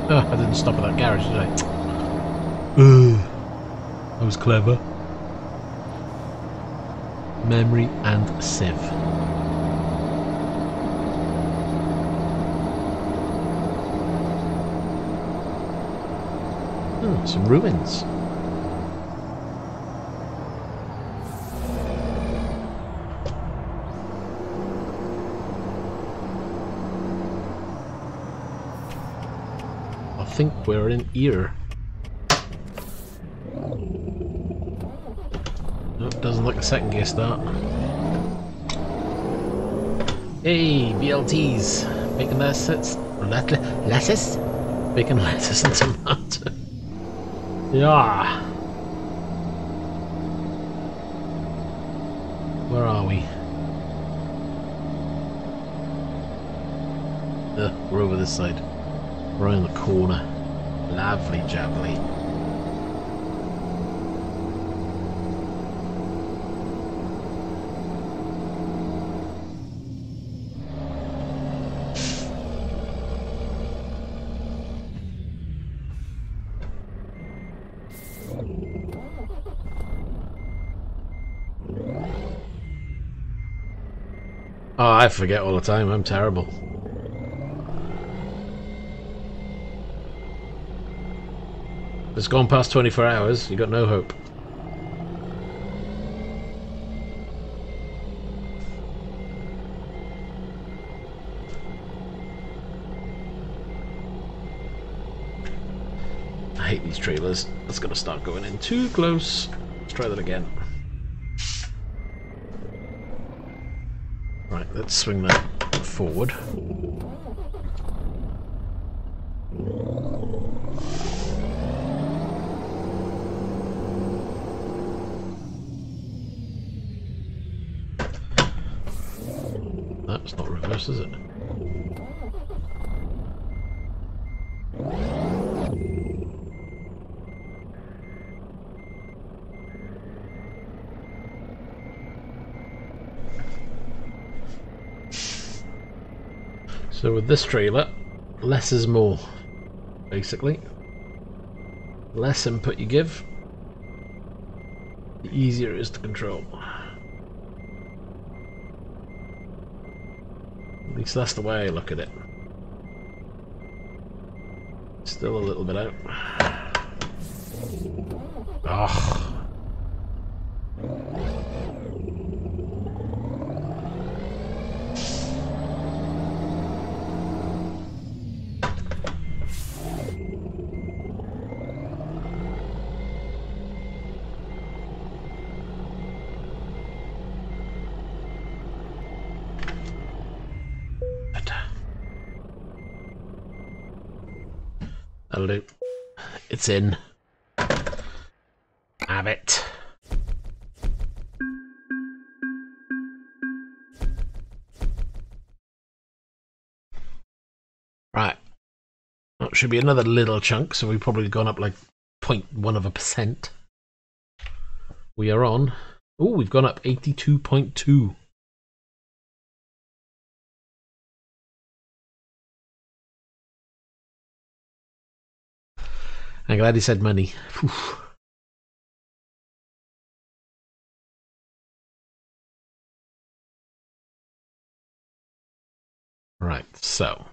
A: Oh, I didn't stop at that garage, did I? That was clever. Memory and sieve. Some ruins. I think we're in here. No, doesn't like a second gear start. Hey, BLTs, making lettuce, making lettuce and tomato. Yeah. Where are we? We're over this side. Right in the corner. Lovely jubbly. Oh, I forget all the time. I'm terrible. It's gone past 24 hours. You got no hope. I hate these trailers. That's gonna start going in too close. Let's try that again. Right, let's swing that forward. That's not reverse, is it? So with this trailer, less is more, basically. Less input you give, the easier it is to control. At least that's the way I look at it. Still a little bit out. Oh. That'll do. It's in. Have it. Right. That should be another little chunk, so we've probably gone up like 0.1%. We are on. Oh, we've gone up 82.2. I'm glad he said money. Whew. Right, so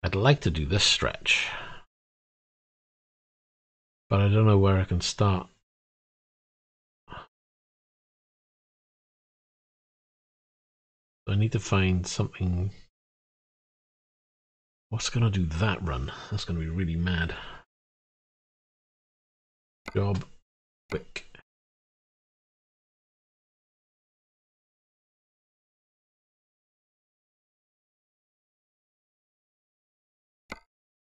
A: I'd like to do this stretch, but I don't know where I can start. I need to find something. What's going to do that run? That's going to be really mad. Job, quick.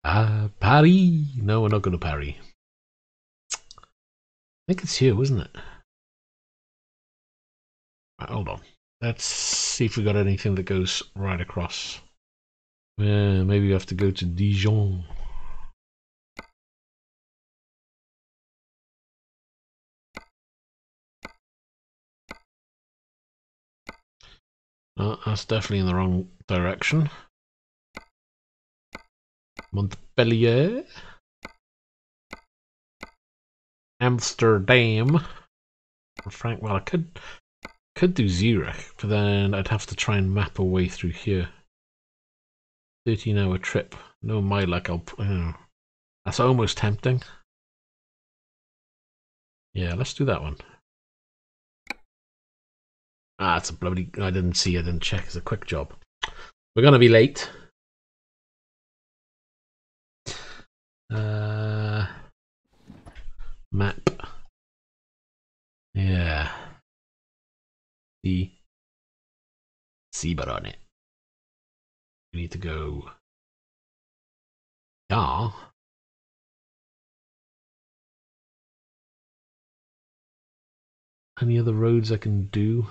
A: Parry. No, we're not going to parry. I think it's here, wasn't it? Right, hold on. Let's see if we got anything that goes right across. Maybe we have to go to Dijon. That's definitely in the wrong direction. Montpellier. Amsterdam. Frank, well, I could do Zurich, but then I'd have to try and map a way through here. 13-hour trip. No, my luck, that's almost tempting. Yeah, let's do that one. Ah, it's a bloody... I didn't check. It's a quick job. We're going to be late. Map.
B: the zebra on it. We need to go. Yeah. Any other roads I can do?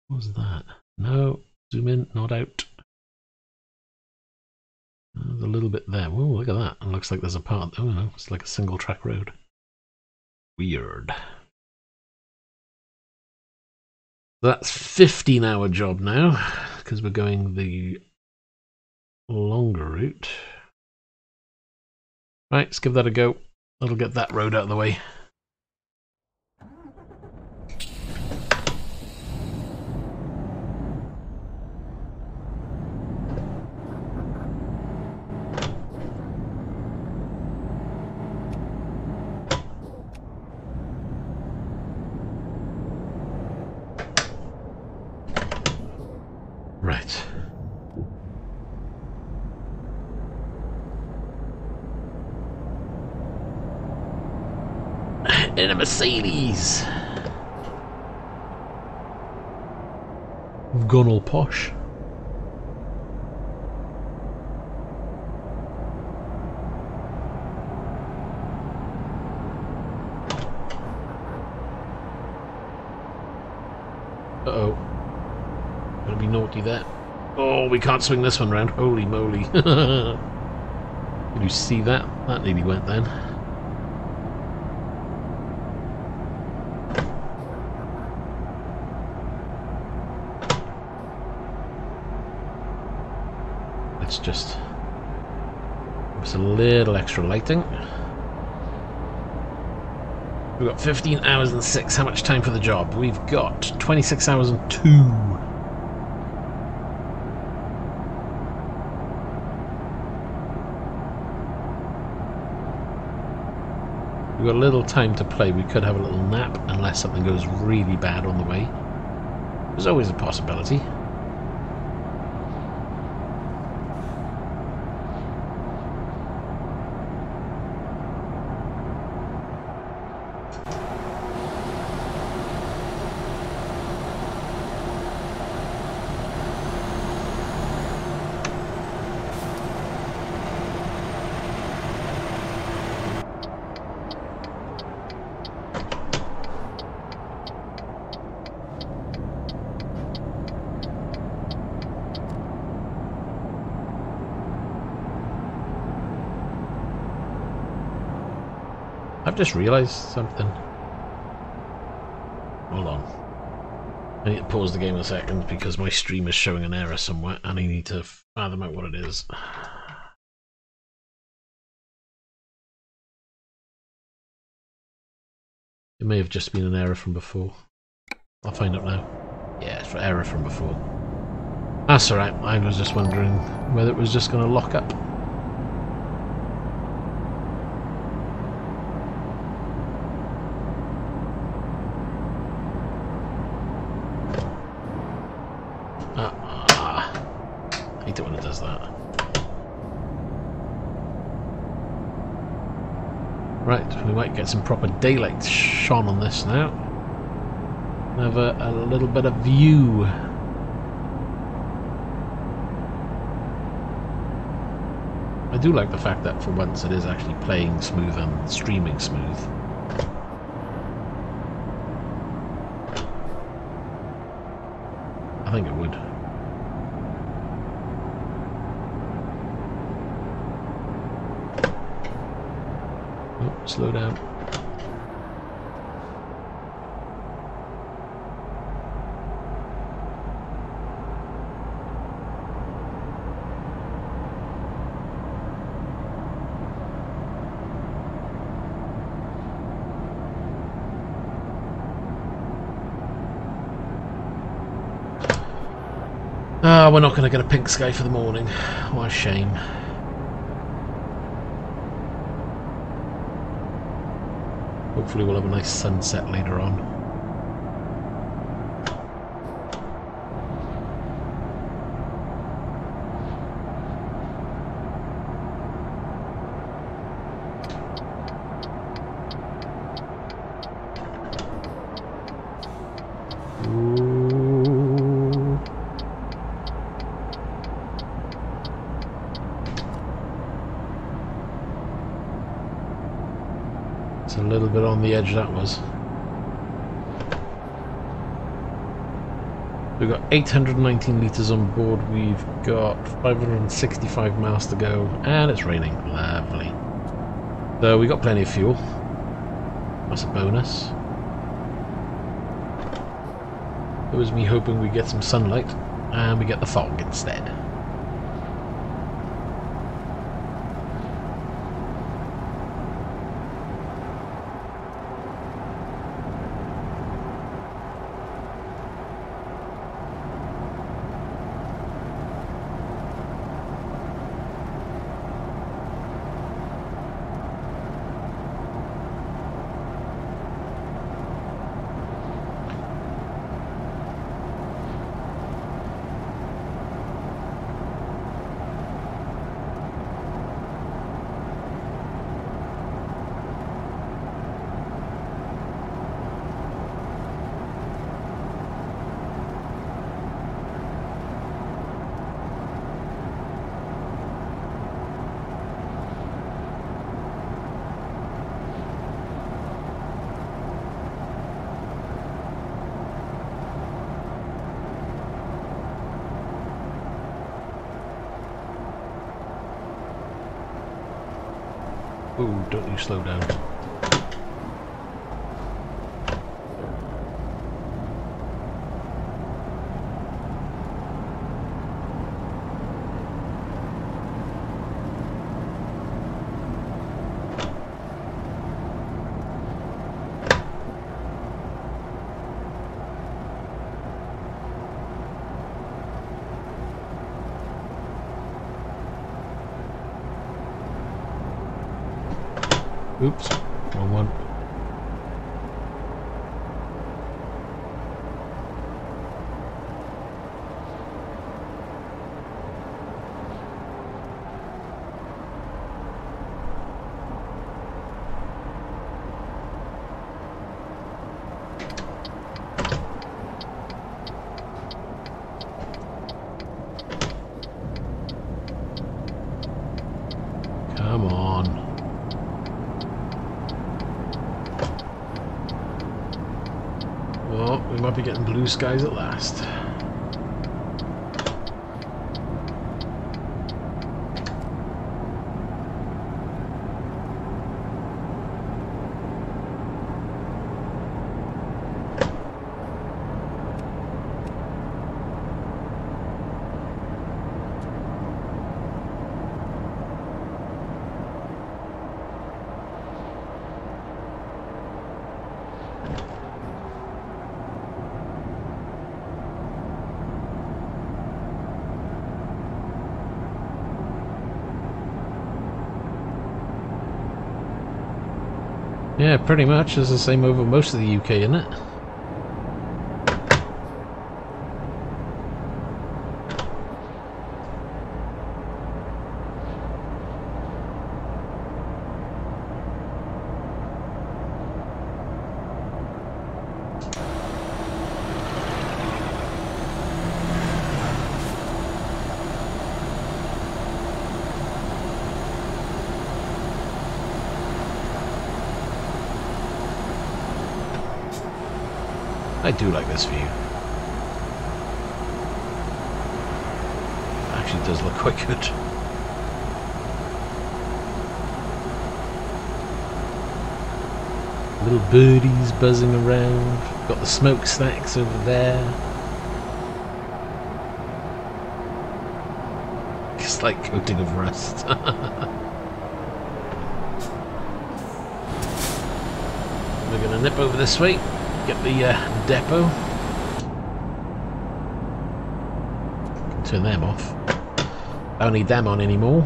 B: What was that? No. Zoom in, not out. There's a little bit there. Oh, look at that. It looks like there's a part. Oh no, it's like a single track road. Weird. That's 15-hour job now, because we're going the longer route. Right, let's give that a go. That'll get that road out of the way. Right. In a Mercedes. We've gone all posh. Uh-oh. Gonna be naughty there. Oh, we can't swing this one round. Holy moly. Did you see that? That nearly went then. Let's just give us a little extra lighting. We've got 15 hours and 6. How much time for the job? We've got 26 hours and 2. We've got a little time to play. We could have a little nap unless something goes really bad on the way. There's always a possibility. I've just realised something. Hold on. I need to pause the game a second because my stream is showing an error somewhere and I need to fathom out what it is. It may have just been an error from before. I'll find out now. Yeah, it's an error from before. That's alright, I was just wondering whether it was just going to lock up. I hate it when it does that. Right, we might get some proper daylight shone on this now. Have a little bit of view. I do like the fact that for once it is actually playing smooth and streaming smooth. I think it would. Oh, slow down. We're not going to get a pink sky for the morning. What a shame. Hopefully we'll have a nice sunset later on. It's a little bit on the edge, that was. We've got 819 litres on board, we've got 565 miles to go, and it's raining. Lovely. So we got plenty of fuel. That's a bonus. It was me hoping we'd get some sunlight, and we get the fog instead. Ooh, don't you slow down. Oops, wrong one. Come on. Well, we might be getting blue skies at last. Yeah, pretty much. It's the same over most of the UK, isn't it? I do like this view. It actually does look quite good. Little birdies buzzing around. Got the smokestacks over there. Just like coating of rust. We're gonna nip over this way. Get the depot. Turn them off. Don't need them on anymore.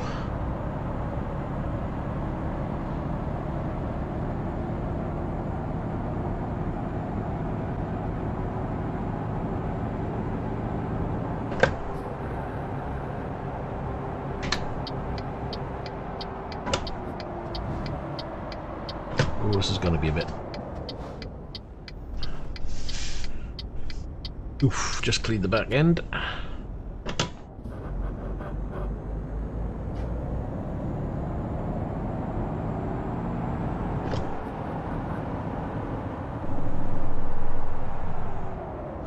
B: Oh, this is going to be a bit. Oof, just cleaned the back end.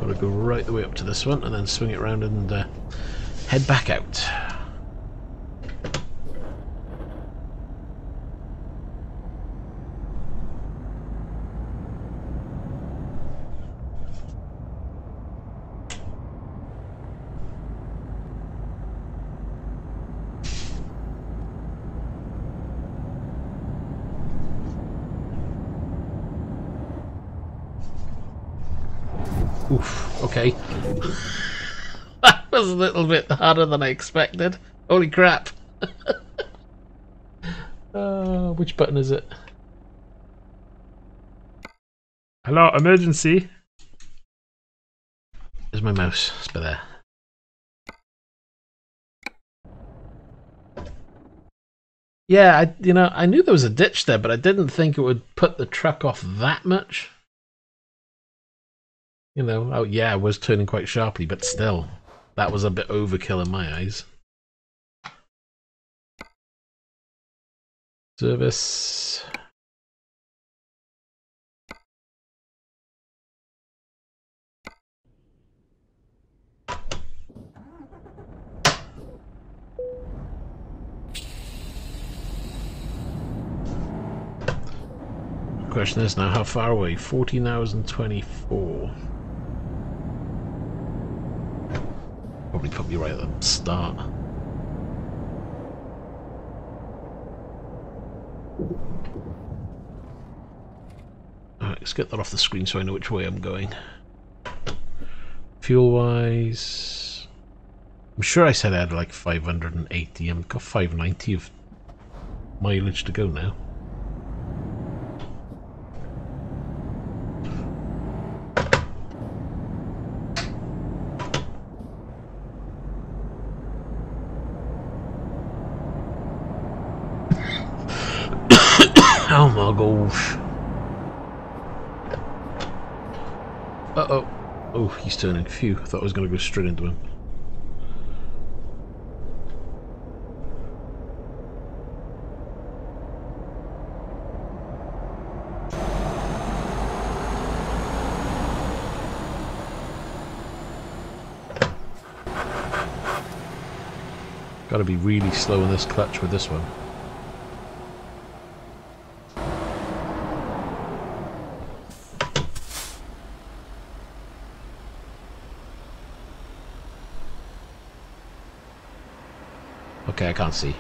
B: Gotta go right the way up to this one and then swing it around and head back out. Oof, okay. That was a little bit harder than I expected. Holy crap. Which button is it?
C: Hello, emergency.
B: There's my mouse. It's by there. Yeah, I knew there was a ditch there, but I didn't think it would put the truck off that much. Oh yeah, I was turning quite sharply, but still, that was a bit overkill in my eyes. Service. Question is now, how far away? 14 hours and 24. Probably put me right at the start. Alright, let's get that off the screen so I know which way I'm going. Fuel wise, I'm sure I said I had like 580. I've got 590 of mileage to go now. Oh my gosh. Uh-oh. Oh, he's turning. Phew, I thought I was going to go straight into him. Got to be really slow in this clutch with this one. Okay, I can't see.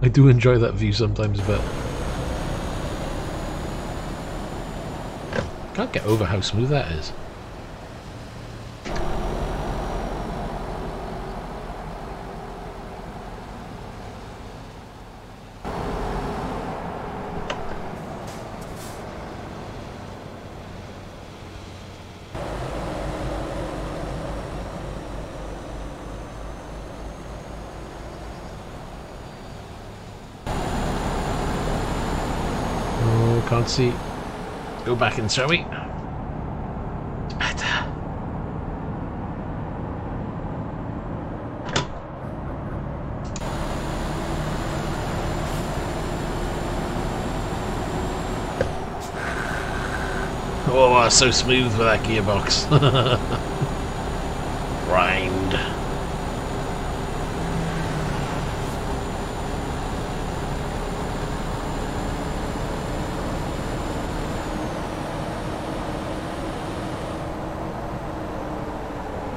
B: I do enjoy that view sometimes, but I can't get over how smooth that is. Can't see. Go back in, shall we? It's better. Oh, so smooth with that gearbox. Grind.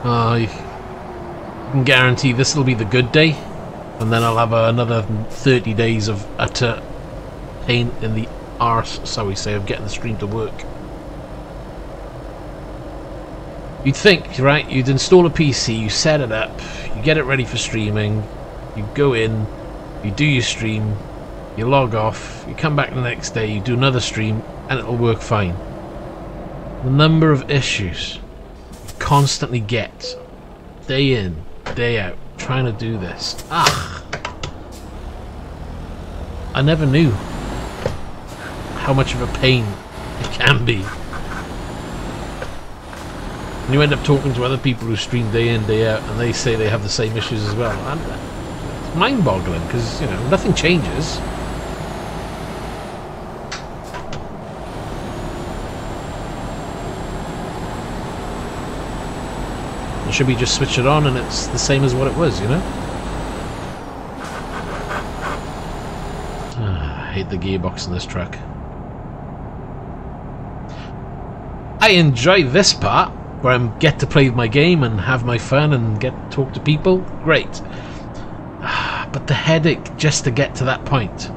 B: I can guarantee this will be the good day, and then I'll have another 30 days of utter pain in the arse, so we say, of getting the stream to work. You'd think, right, you'd install a PC, you set it up, you get it ready for streaming, you go in, you do your stream, you log off, you come back the next day, you do another stream, and it'll work fine. The number of issues constantly get, day in, day out, trying to do this. I never knew how much of a pain it can be. And you end up talking to other people who stream day in, day out, and they say they have the same issues as well. And it's mind-boggling, because, nothing changes. Or should we just switch it on and it's the same as what it was, you know? I hate the gearbox in this truck. I enjoy this part, where I get to play my game and have my fun and get to talk to people. Great. But the headache just to get to that point.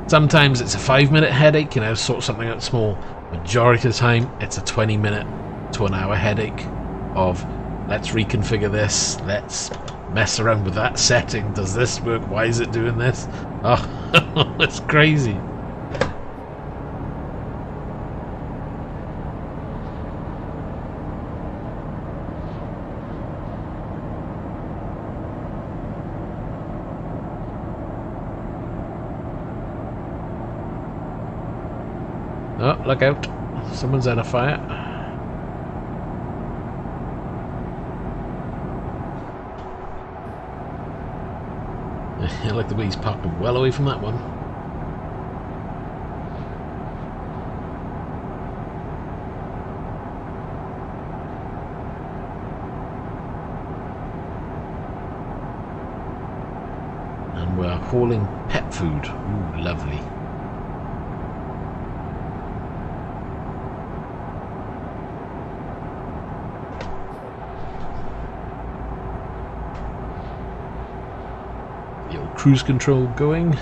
B: Sometimes it's a 5-minute headache, you know, sort something out small. Majority of the time, it's a 20-minute to an hour headache of let's reconfigure this, let's mess around with that setting. Does this work? Why is it doing this? Oh, it's crazy. Oh, look out. Someone's on a fire. I like the way he's parking well away from that one. And we're hauling pet food. Ooh, lovely. Cruise control going.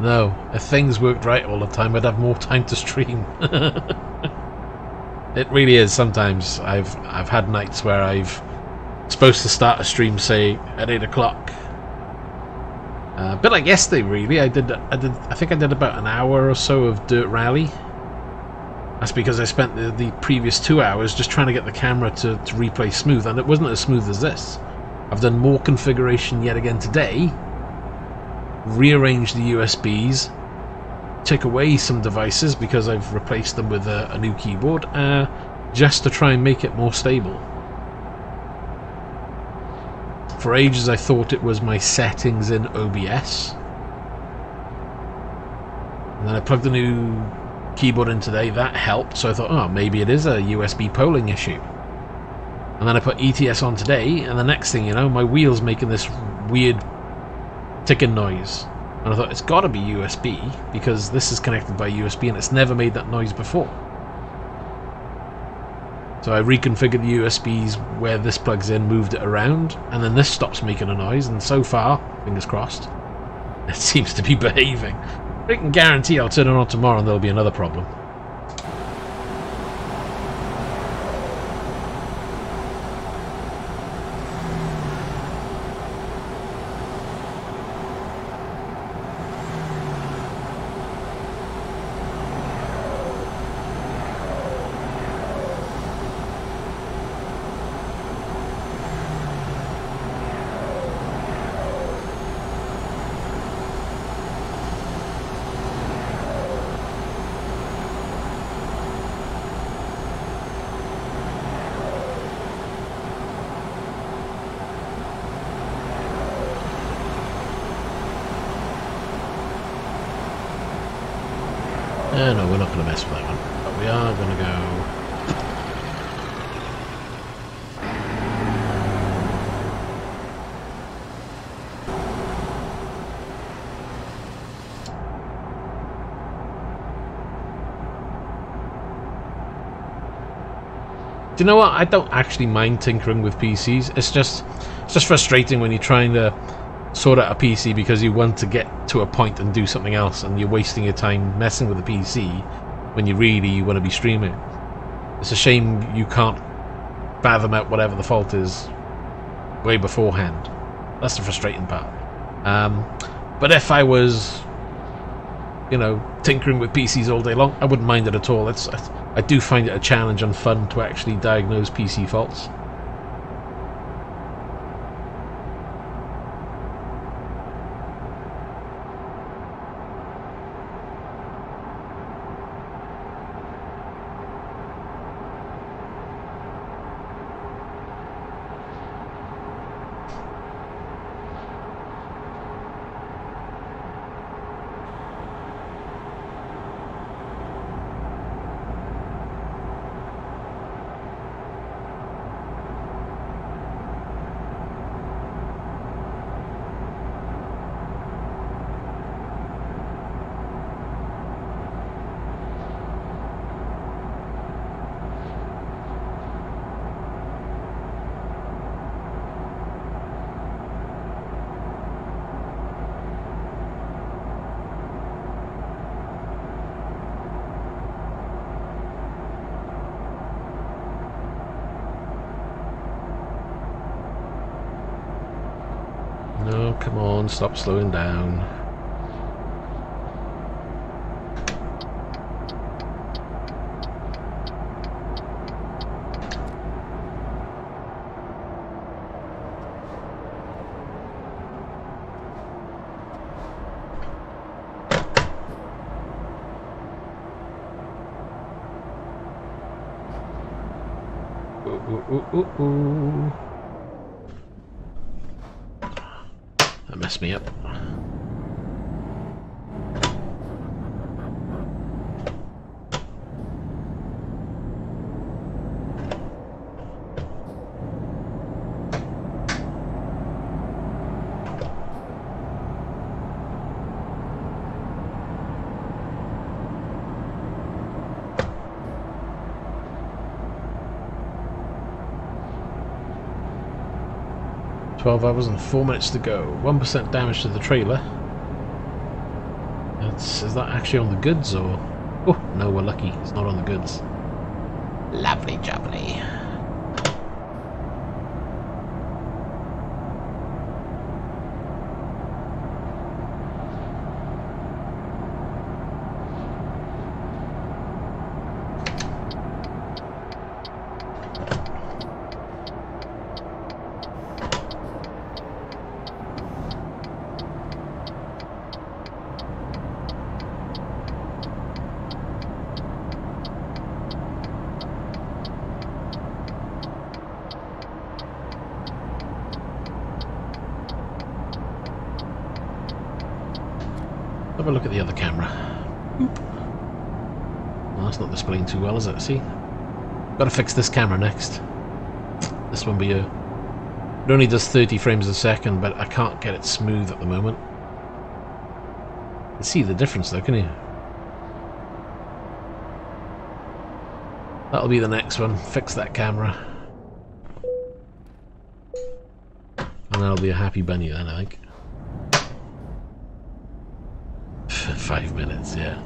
B: No, if things worked right all the time, I'd have more time to stream. It really is. Sometimes I've had nights where I've supposed to start a stream, say at 8 o'clock. A bit like yesterday, really. I think I did about an hour or so of Dirt Rally. That's because I spent the previous 2 hours just trying to get the camera to replay smooth, and it wasn't as smooth as this. I've done more configuration yet again today, rearranged the USBs, took away some devices because I've replaced them with a new keyboard, just to try and make it more stable. For ages I thought it was my settings in OBS, and then I plugged a new keyboard in today. That helped, so I thought, oh, maybe it is a USB polling issue. And then I put ETS on today, and the next thing you know, my wheel's making this weird ticking noise. And I thought, it's got to be USB, because this is connected by USB and it's never made that noise before. So I reconfigured the USBs where this plugs in, moved it around, and then this stops making a noise, and so far, fingers crossed, it seems to be behaving. I can guarantee I'll turn it on tomorrow and there'll be another problem. No, we're not going to mess with that one, but we are going to go. Do you know what? I don't actually mind tinkering with PCs. It's just frustrating when you're trying to sort out a PC because you want to get to a point and do something else, and you're wasting your time messing with the PC when you really want to be streaming. It's a shame you can't fathom out whatever the fault is way beforehand. That's the frustrating part. But if I was, you know, tinkering with PCs all day long, I wouldn't mind it at all. I do find it a challenge and fun to actually diagnose PC faults.
A: No, come on, stop slowing down. Ooh. That messed me up. $12 and 4 minutes to go. 1% damage to the trailer. Is that actually on the goods or? Oh no, we're lucky. It's not on the goods. Lovely jubbly. Have a look at the other camera. Oop. Well, that's not displaying too well, is it? See? Gotta fix this camera next. This one it only does 30 frames a second, but I can't get it smooth at the moment. You can see the difference though, can you? That'll be the next one. Fix that camera. And that'll be a happy bunny then, I think. 5 minutes, yeah.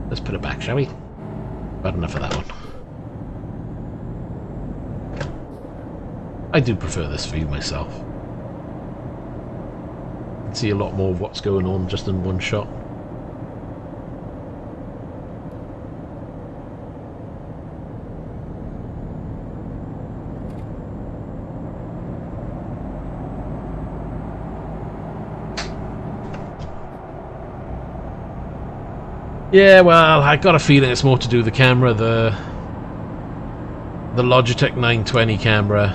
A: Let's put it back, shall we? Bad enough of that one. I do prefer this view myself. You can see a lot more of what's going on just in one shot. Yeah, well, I got a feeling it's more to do with the camera. The Logitech 920 camera,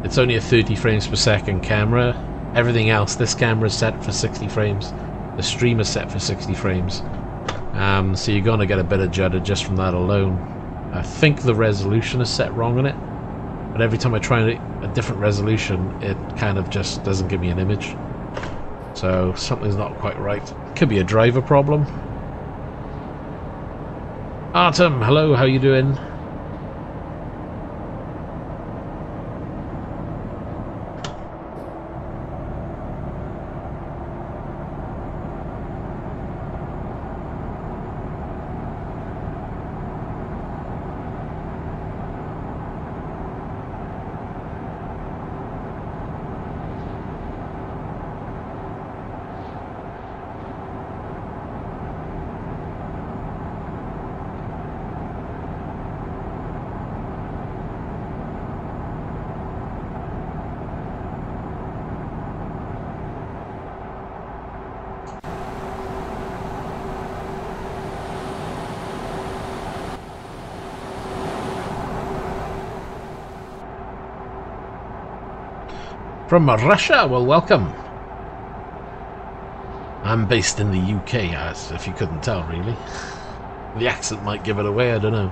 A: it's only a 30 frames per second camera. Everything else, this camera is set for 60 frames. The stream is set for 60 frames. So you're gonna get a bit of judder just from that alone. I think the resolution is set wrong on it, but every time I try a different resolution, it kind of just doesn't give me an image. So something's not quite right. Could be a driver problem. Artem, hello, how you doing? From Russia? Well, welcome. I'm based in the UK, as if you couldn't tell, really. The accent might give it away, I don't know.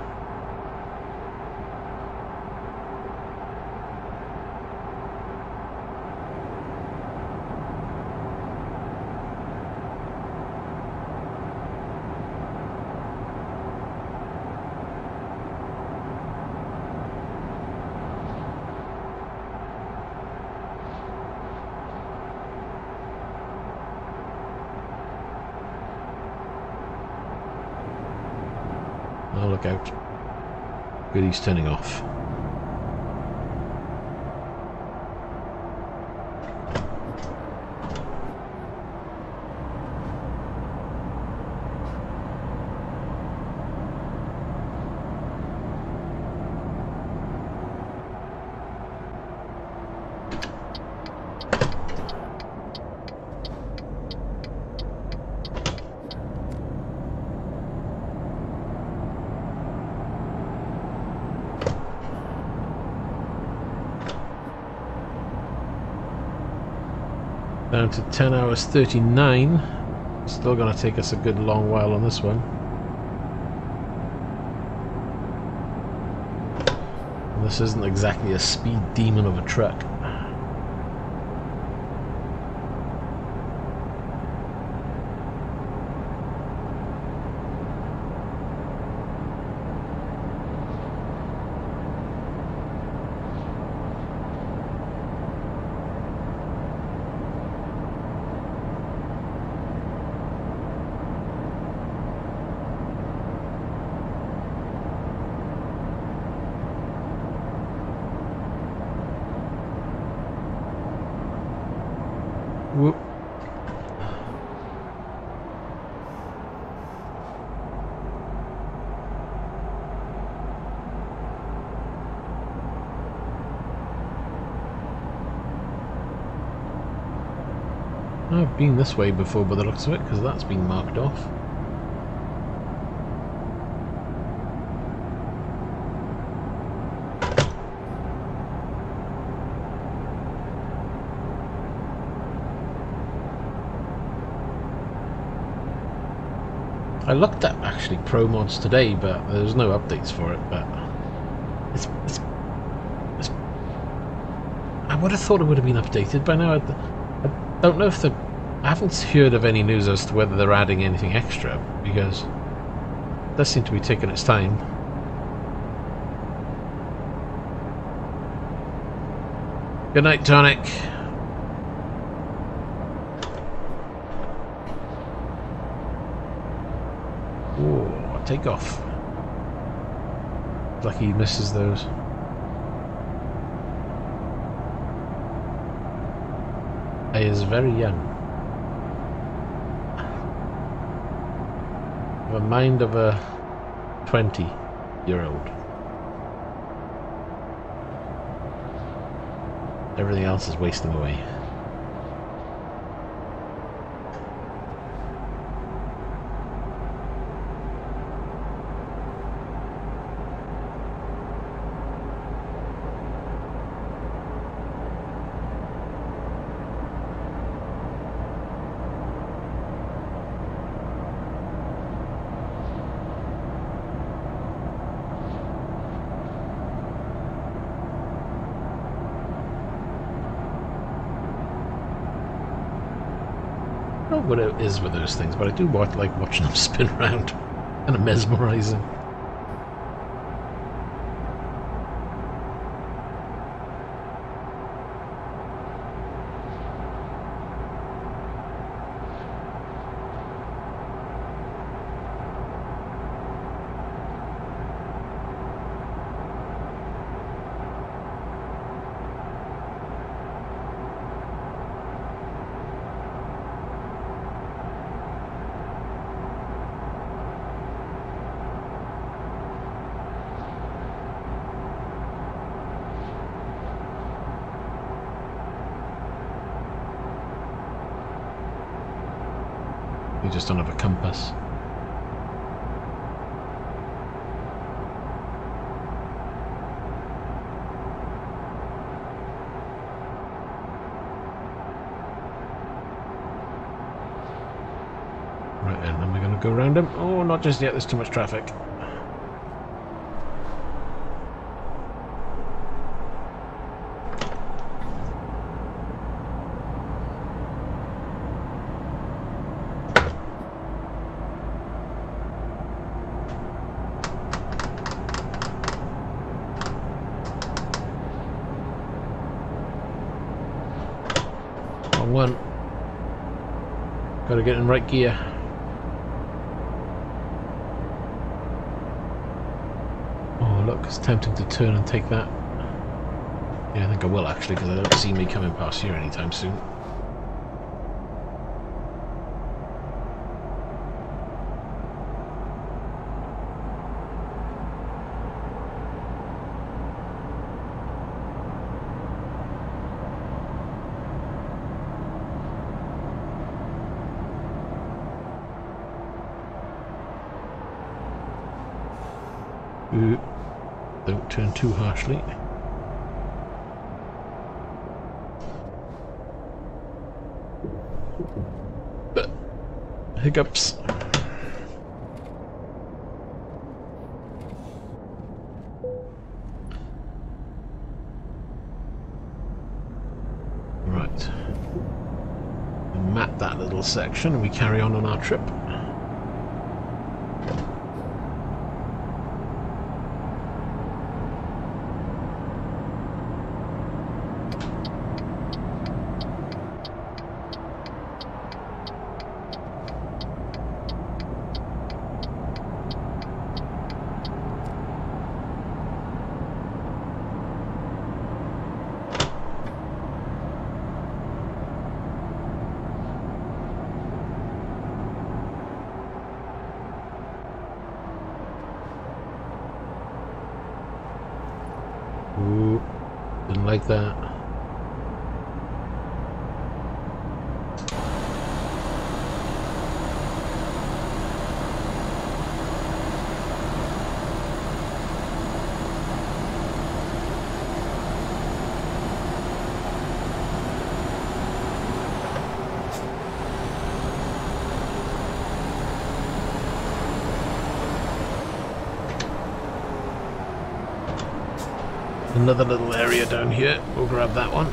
A: Oh, look out.
B: Good, he's turning off. Down to 10 hours 39. Still going to take us a good long while on this one. And this isn't exactly a speed demon of a truck. Whoop. I've been this way before by the looks of it, because that's been marked off. I looked at actually Pro Mods today, but there's no updates for it. But it's I would have thought it would have been updated by now. I don't know if I haven't heard of any news as to whether they're adding anything extra, because it does seem to be taking its time. Good night, Tonic. Oh, take off. Lucky he misses those. He is very young. The mind of a 20-year-old. Everything else is wasting away. I don't know what it is with those things, but I do like watching them spin around. Kind of mesmerizing. You just don't have a compass. Right then, am I going to go around him? Oh, not just yet, there's too much traffic. One. Gotta get in right gear. Oh, look. It's tempting to turn and take that. Yeah, I think I will actually, because I don't see me coming past here anytime soon. Ooh, don't turn too harshly. Hiccups. Right. We map that little section and we carry on our trip. Ooh, didn't like that. Another little area down here. We'll grab that one.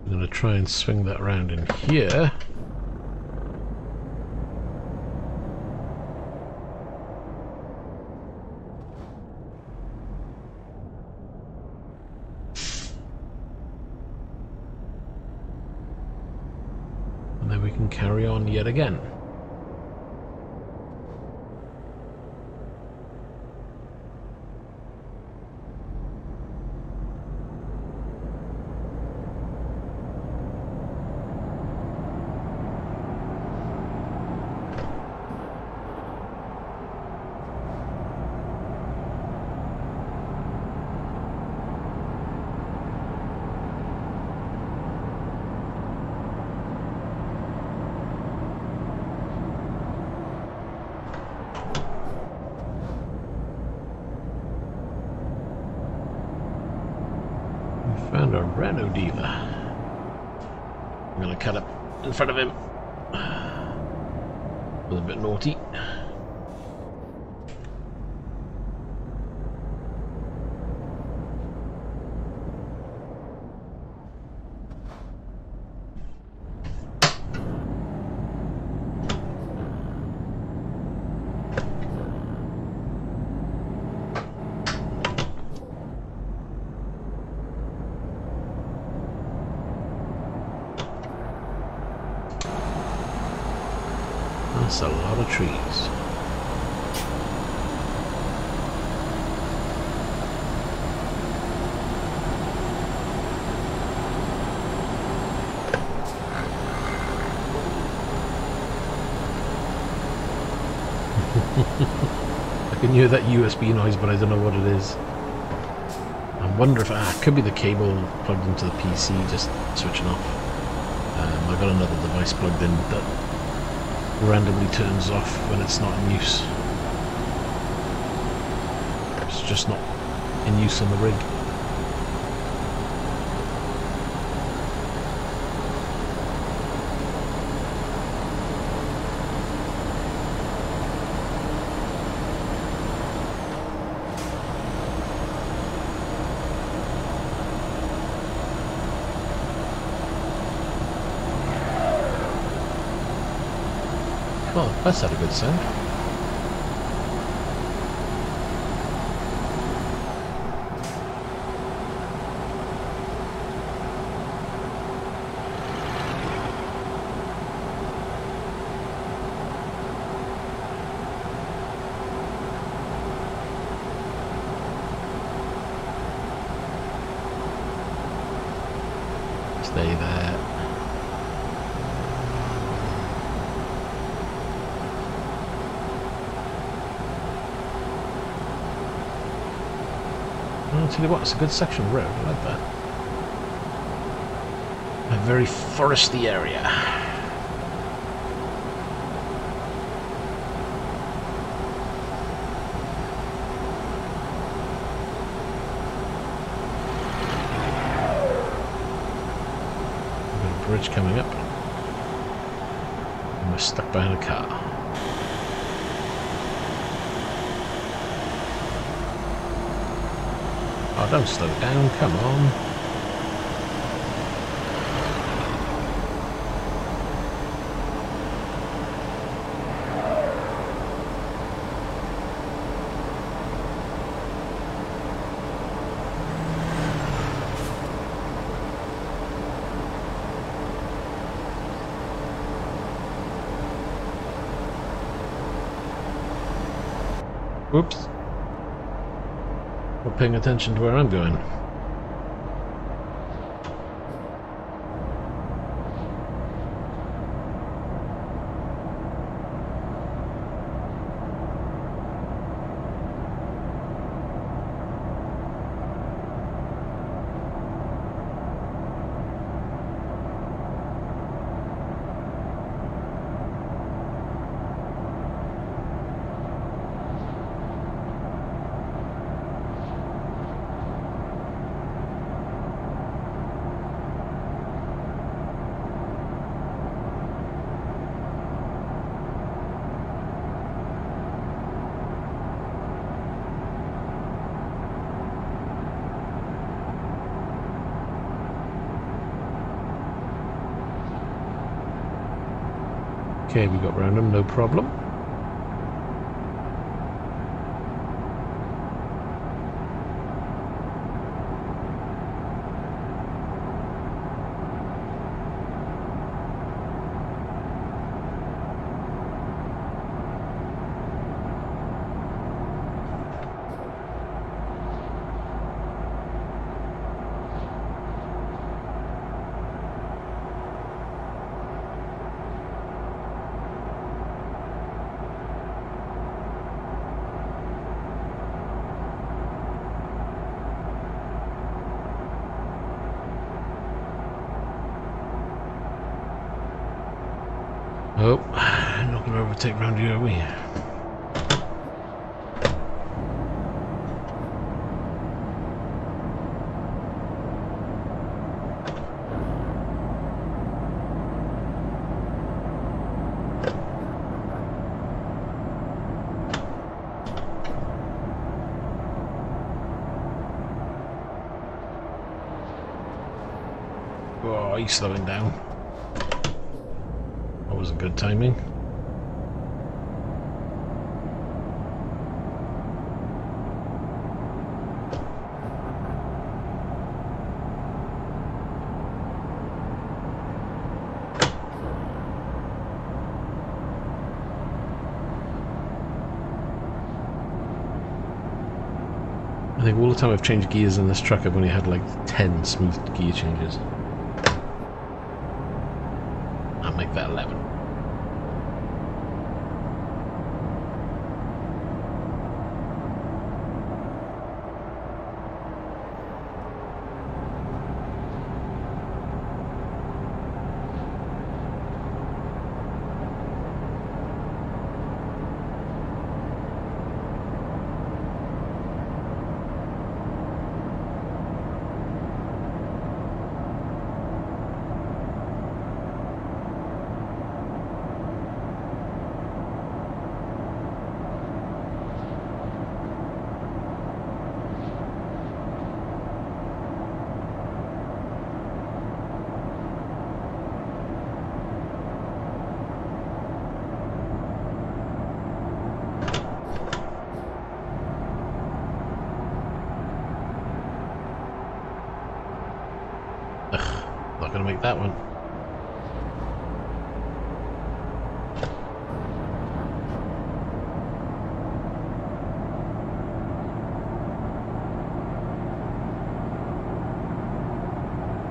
B: I'm going to try and swing that around in here. And then we can carry on yet again. Found a Renault dealer. I'm going to cut up in front of him. A little bit naughty. That's a lot of trees. I can hear that USB noise, but I don't know what it is. I wonder if it could be the cable plugged into the PC just switching off. I've got another device plugged in that randomly turns off when it's not in use. It's just not in use on the rig. That's had a good sound. Stay there. I'll tell you what, it's a good section of road. I like that. A very foresty area. Bridge coming up, and we're stuck behind a car. Oh, don't slow down, come on. Whoops. Not paying attention to where I'm going. Okay, we got round them, no problem. Oh, not going to overtake round here, are we? Oh, he's slowing down. That wasn't good timing. I think all the time I've changed gears in this truck, I've only had like 10 smooth gear changes. I'll make that 11.
A: that one.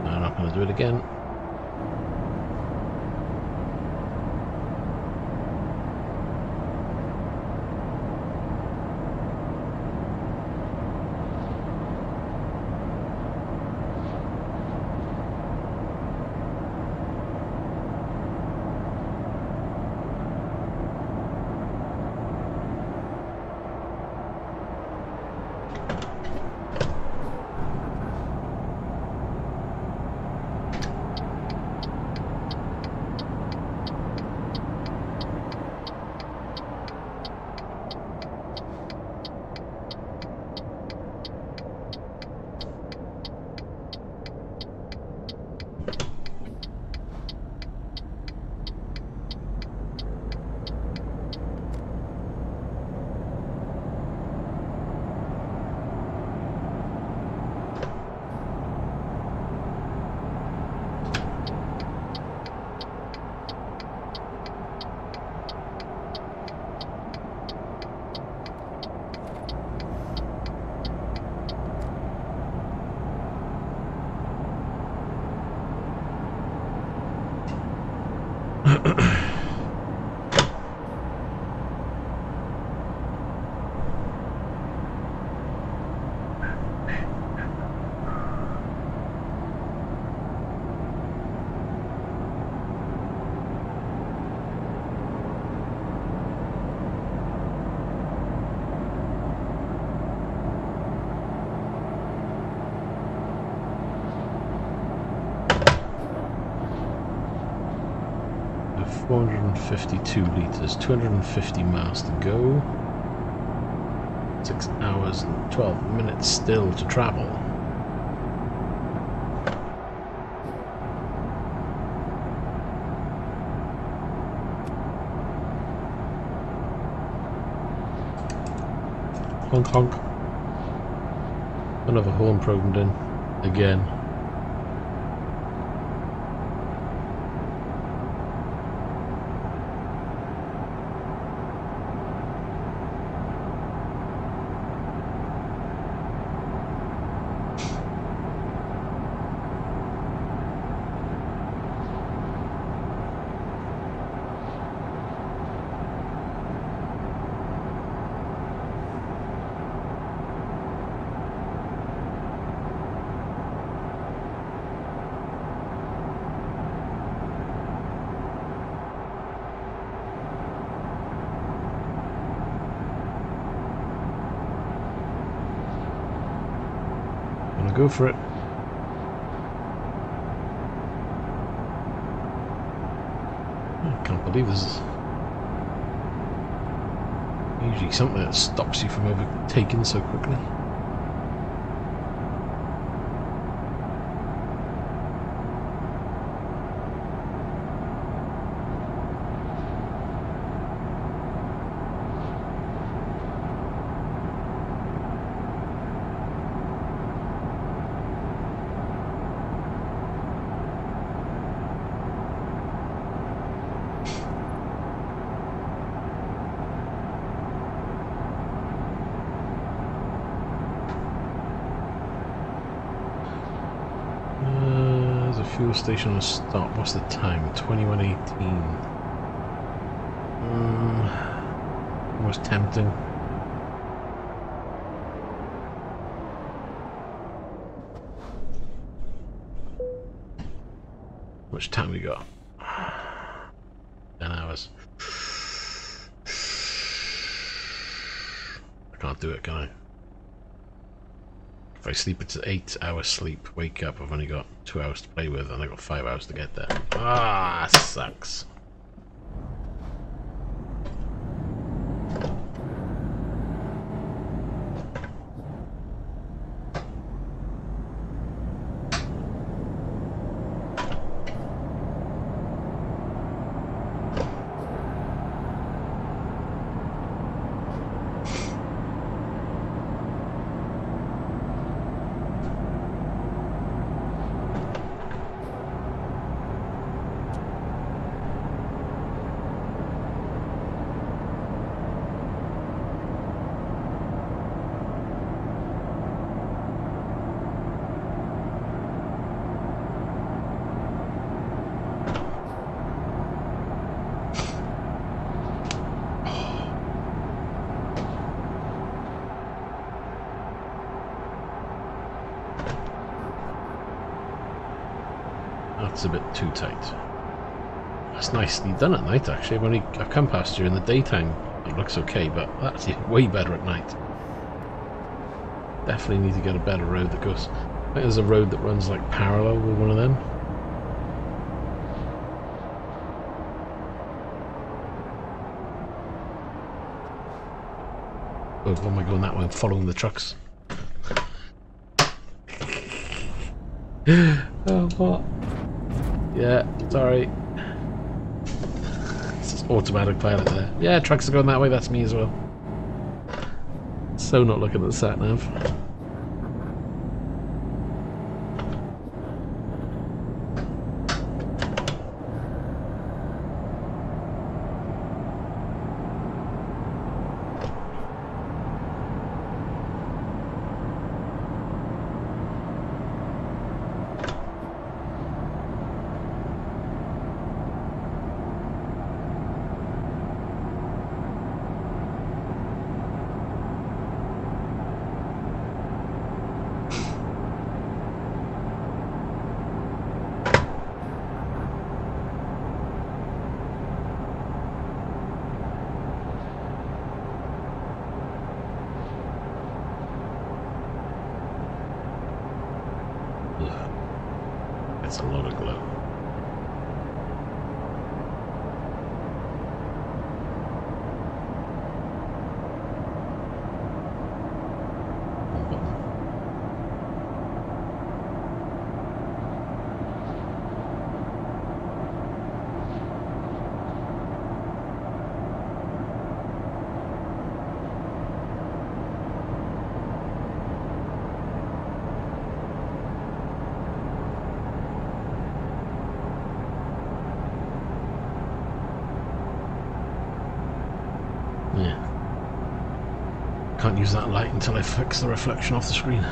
A: I'm not going to do it again. So 452 litres, 250 miles to go. 6 hours and 12 minutes still to travel. Honk honk. Another horn programmed in again. Go for it. I can't believe there's usually something that stops you from overtaking so quickly. Fuel station and stop. What's the time? 21:18. Almost tempting. How much time we got? 10 hours. I can't do it, can I? If I sleep, it's 8 hours sleep. Wake up, I've only got 2 hours to play with, and I've got 5 hours to get there. Ah, sucks. That's a bit too tight. That's nicely done at night, actually. I've come past here in the daytime. It looks okay, but that's way better at night. Definitely need to get a better road that goes... I think there's a road that runs like parallel with one of them. Oh, why am I going that way? I'm following the trucks. Oh, what? Yeah, sorry. It's just automatic pilot there. Yeah, trucks are going that way, that's me as well. So not looking at the sat nav. That's a lot of glow. Yeah. Can't use that light until I fix the reflection off the screen.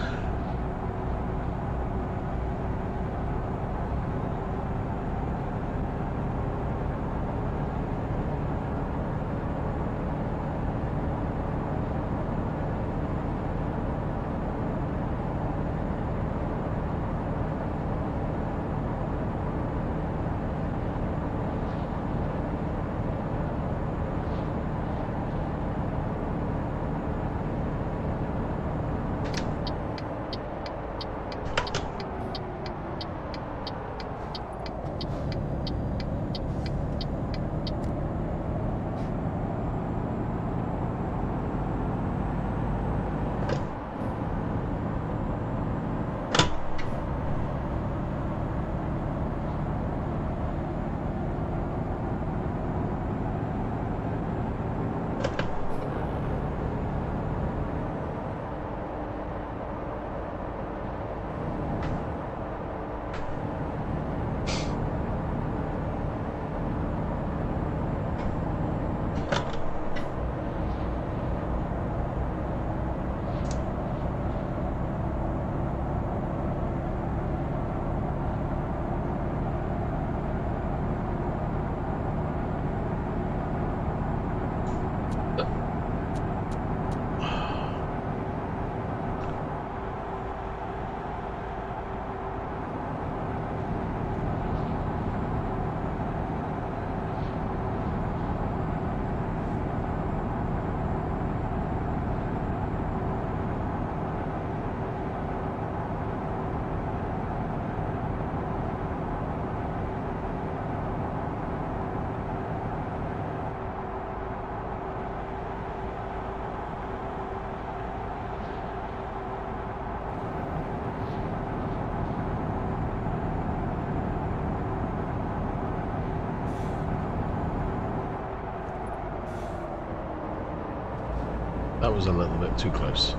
A: That was a little bit too close.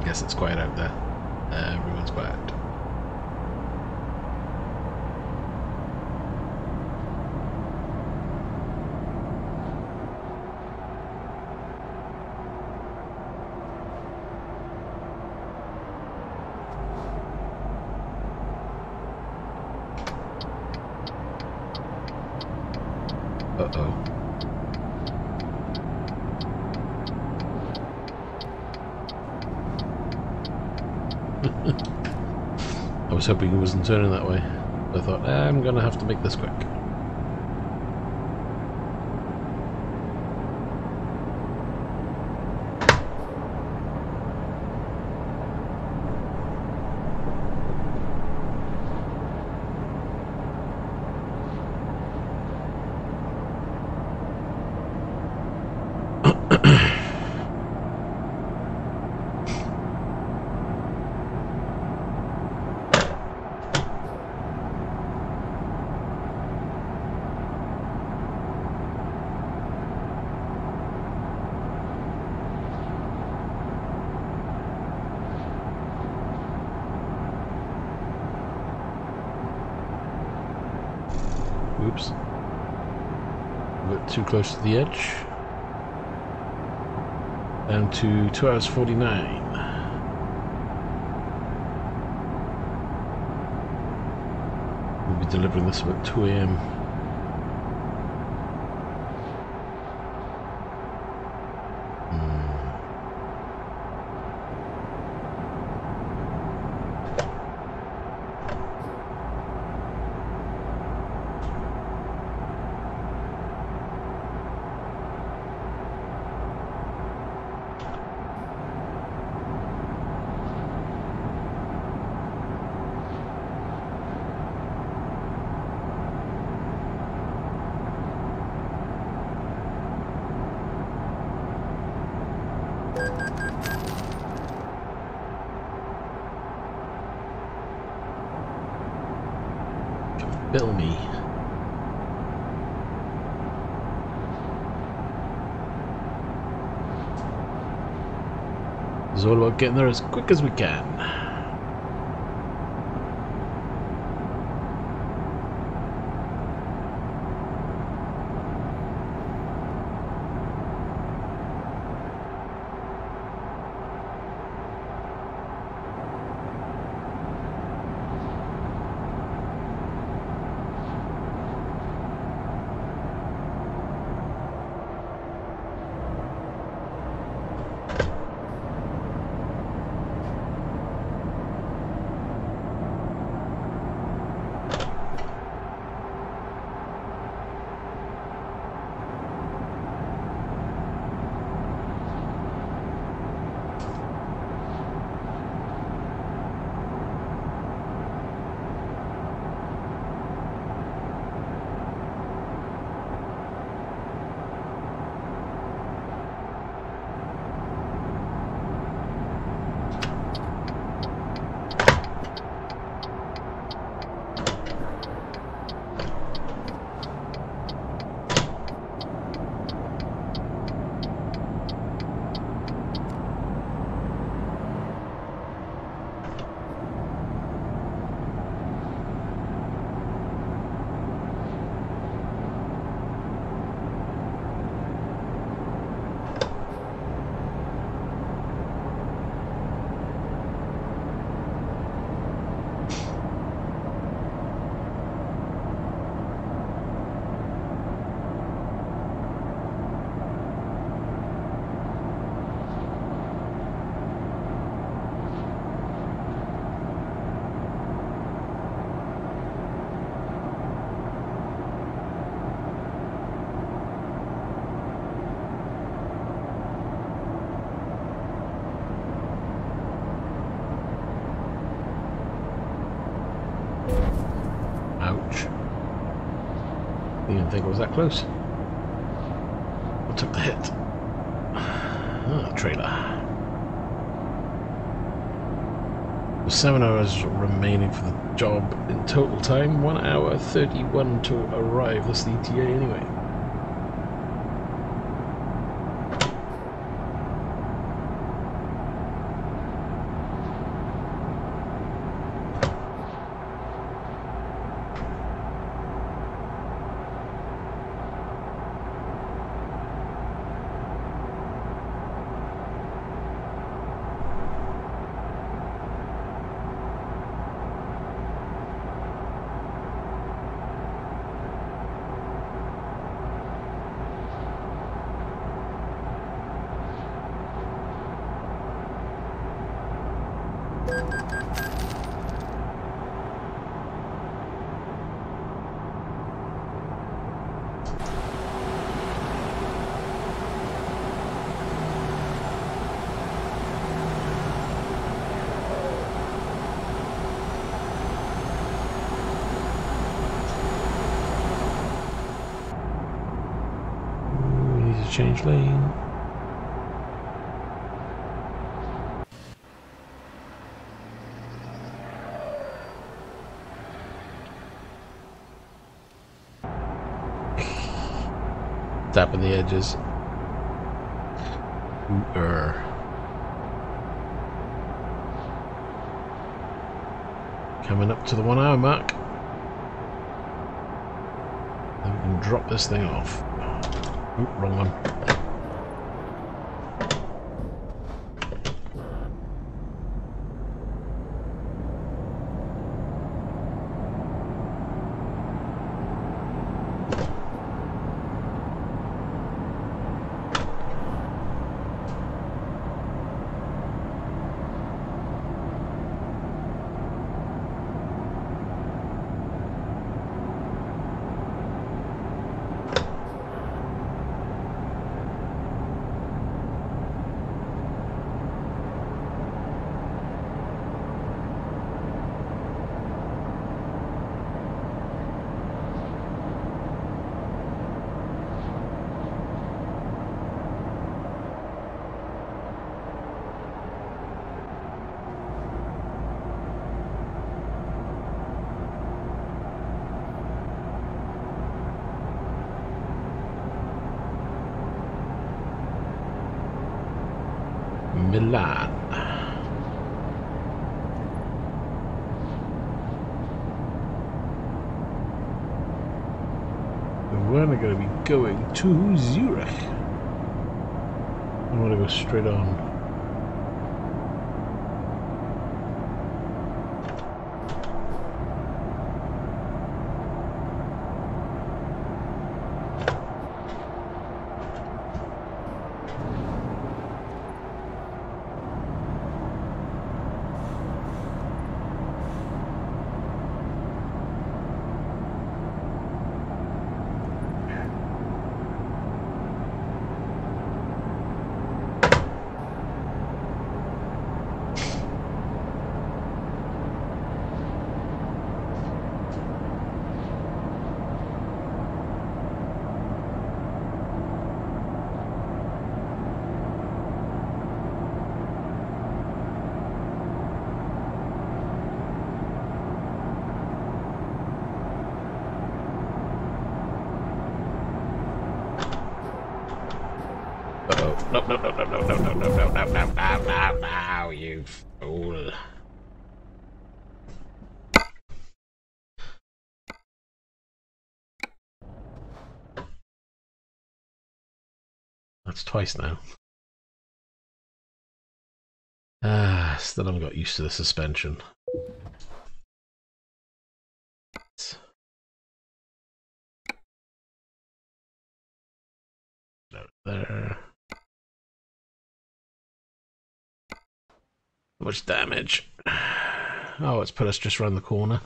A: Guess it's quiet out there. Everyone's quiet. Uh-oh. I was hoping he wasn't turning that way. I thought, I'm gonna have to make this quick. Oops. A bit too close to the edge. Down to 2 hours 49. We'll be delivering this about 2 AM. Bill me. It's all about getting there as quick as we can. Ouch. Didn't think it was that close. I took the hit. Ah, trailer. 7 hours remaining for the job in total time. 1 hour 31 to arrive. That's the ETA anyway.
B: Change lane. Tapping the edges. Coming up to the 1 hour mark. Then we can drop this thing off. Oop, wrong one. Milan. We're going to be going to Zurich. I want to go straight on. No, you fool. That's twice now. Still haven't got used to the suspension. There. How much damage? Oh, it's put us just around the corner.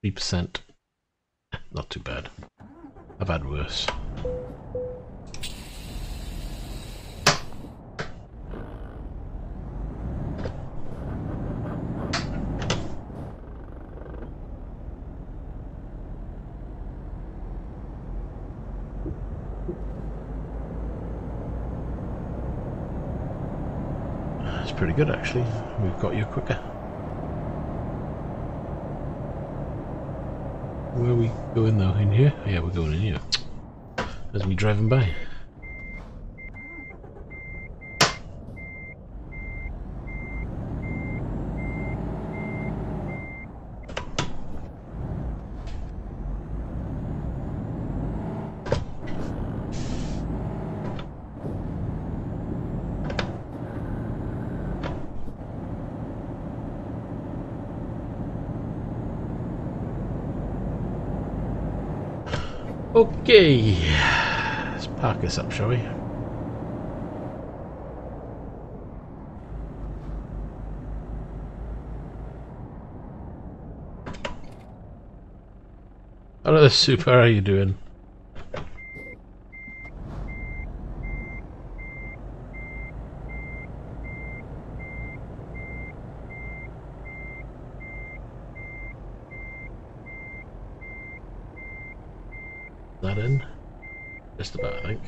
B: 3%. Not too bad. I've had worse. Pretty good actually. We've got you quicker. Where are we going though? In here? Yeah, we're going in here. As we driving by. Okay, let's park this up, shall we? Hello, Super. How you doing? That in? Just about, I think.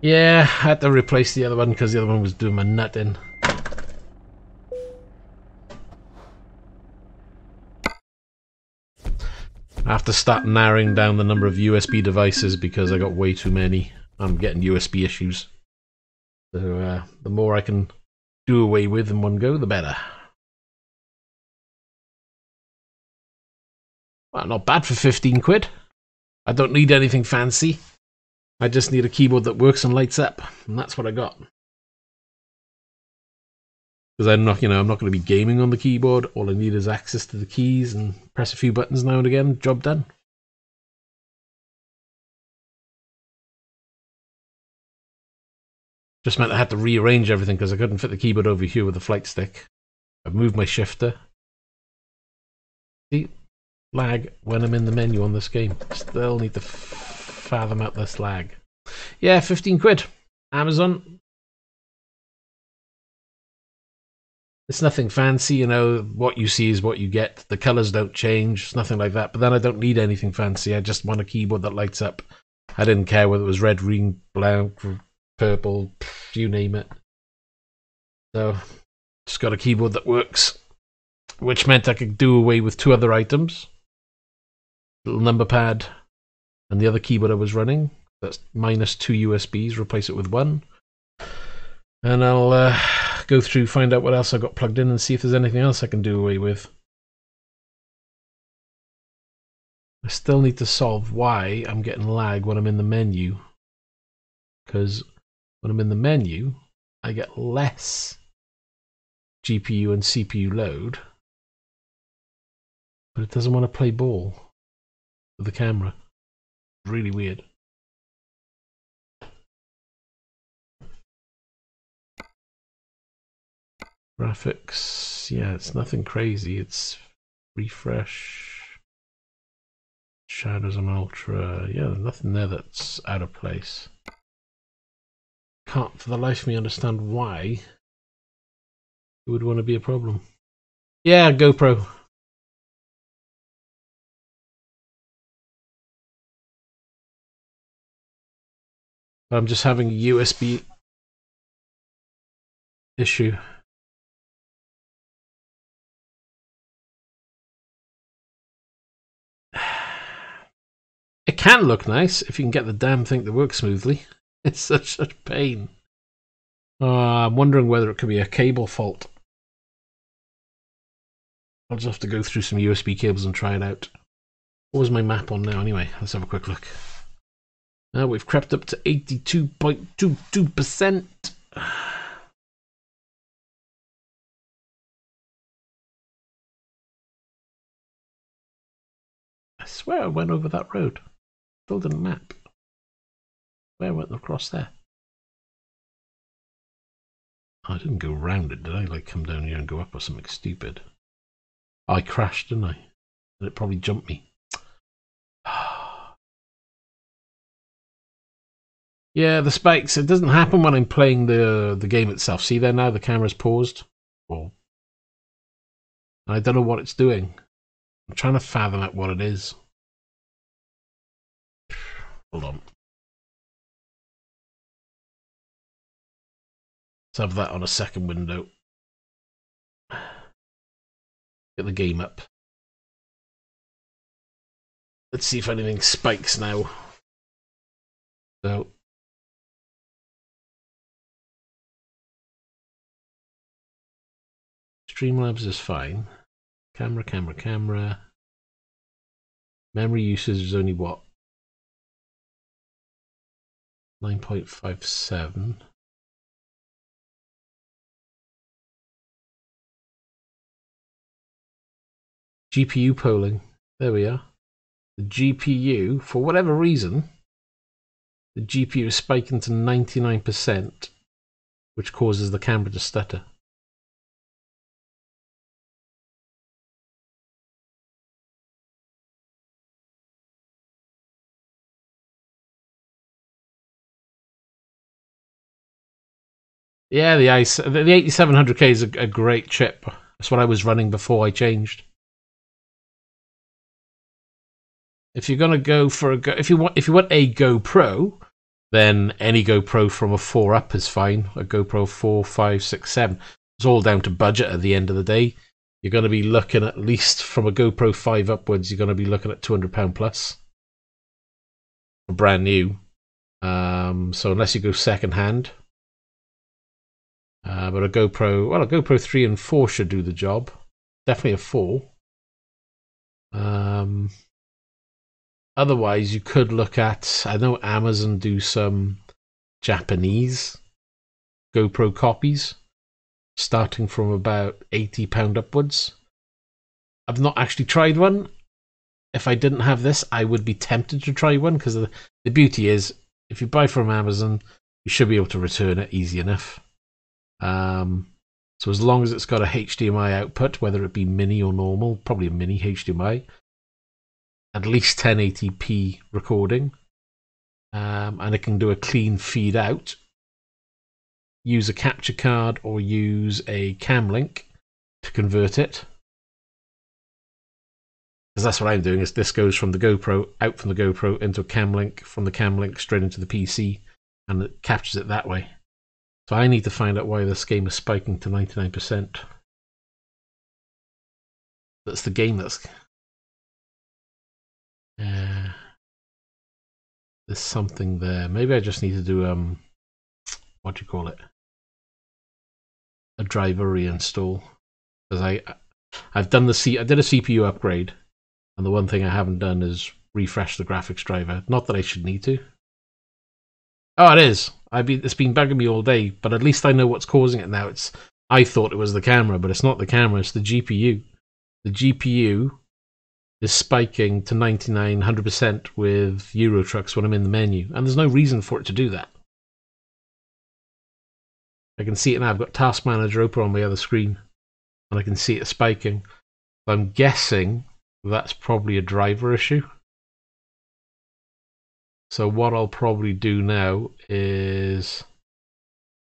B: Yeah, I had to replace the other one because the other one was doing my nut in. I have to start narrowing down the number of USB devices because I got way too many. I'm getting USB issues. So the more I can do away with in one go, the better. Well, not bad for 15 quid. I don't need anything fancy. I just need a keyboard that works and lights up, and that's what I got. Because I'm not, I'm not going to be gaming on the keyboard. All I need is access to the keys and press a few buttons now and again. Job done. Just meant I had to rearrange everything because I couldn't fit the keyboard over here with the flight stick. I've moved my shifter. See, lag when I'm in the menu on this game. Still need to fathom out this lag. Yeah, 15 quid. Amazon. It's nothing fancy, what you see is what you get. The colours don't change, it's nothing like that. But then I don't need anything fancy. I just want a keyboard that lights up. I didn't care whether it was red, green, black, purple, you name it. So, just got a keyboard that works. Which meant I could do away with 2 other items. Little number pad and the other keyboard I was running. That's minus 2 USBs, replace it with 1. And I'll go through, find out what else I got plugged in and see if there's anything else I can do away with. I still need to solve why I'm getting lag when I'm in the menu. Because when I'm in the menu, I get less GPU and CPU load. But it doesn't want to play ball with the camera. Really weird. Graphics, yeah, it's nothing crazy. It's refresh, shadows on ultra. Yeah, there's nothing there that's out of place. Can't for the life of me understand why it would want to be a problem. Yeah, GoPro. I'm just having a USB issue. It can look nice if you can get the damn thing to work smoothly. It's such a pain. I'm wondering whether it could be a cable fault. I'll just have to go through some USB cables and try it out. What was my map on now anyway? Let's have a quick look. Now we've crept up to 82.22%. I swear I went over that road. Still didn't map. Where went across there? Oh, I didn't go round it, did I? Like come down here and go up or something stupid. I crashed, didn't I? And it probably jumped me. Yeah, the spikes. It doesn't happen when I'm playing the game itself. See there now, the camera's paused. Oh. I don't know what it's doing. I'm trying to fathom out what it is. Hold on. Let's have that on a second window. Get the game up. Let's see if anything spikes now. So. Streamlabs is fine. Camera. Memory usage is only what? 9.57. GPU polling. There we are. The GPU, for whatever reason, the GPU is spiking to 99%, which causes the camera to stutter. Yeah, the 8700K is a great chip. That's what I was running before I changed. If you're gonna go for if you want a GoPro, then any GoPro from a 4 up is fine. A GoPro 4, 5, 6, 7. It's all down to budget at the end of the day. You're going to be looking at least from a GoPro 5 upwards, you're going to be looking at £200 plus. Brand new. So unless you go second hand. But a GoPro 3 and 4 should do the job. Definitely a 4. Otherwise, you could look at, I know Amazon do some Japanese GoPro copies, starting from about £80 upwards. I've not actually tried one. If I didn't have this, I would be tempted to try one, because the beauty is, if you buy from Amazon, you should be able to return it easy enough. So as long as it's got a HDMI output, whether it be mini or normal, probably a mini HDMI, at least 1080p recording, and it can do a clean feed out, use a capture card or use a cam link to convert it, because that's what I'm doing. Is this goes from the GoPro, out from the GoPro into a cam link, from the cam link straight into the PC, and it captures it that way. So I need to find out why this game is spiking to 99%. That's the game that's... there's something there. Maybe I just need to do what do you call it? A driver reinstall. Because I've done I did a CPU upgrade, and the one thing I haven't done is refresh the graphics driver. Not that I should need to. Oh, it is. It's been bugging me all day, but at least I know what's causing it now. I thought it was the camera, but it's not the camera, it's the GPU. The GPU is spiking to 99, 100% with Euro trucks when I'm in the menu, and there's no reason for it to do that. I can see it now. I've got Task Manager open on my other screen, and I can see it spiking. I'm guessing that's probably a driver issue. So what I'll probably do now is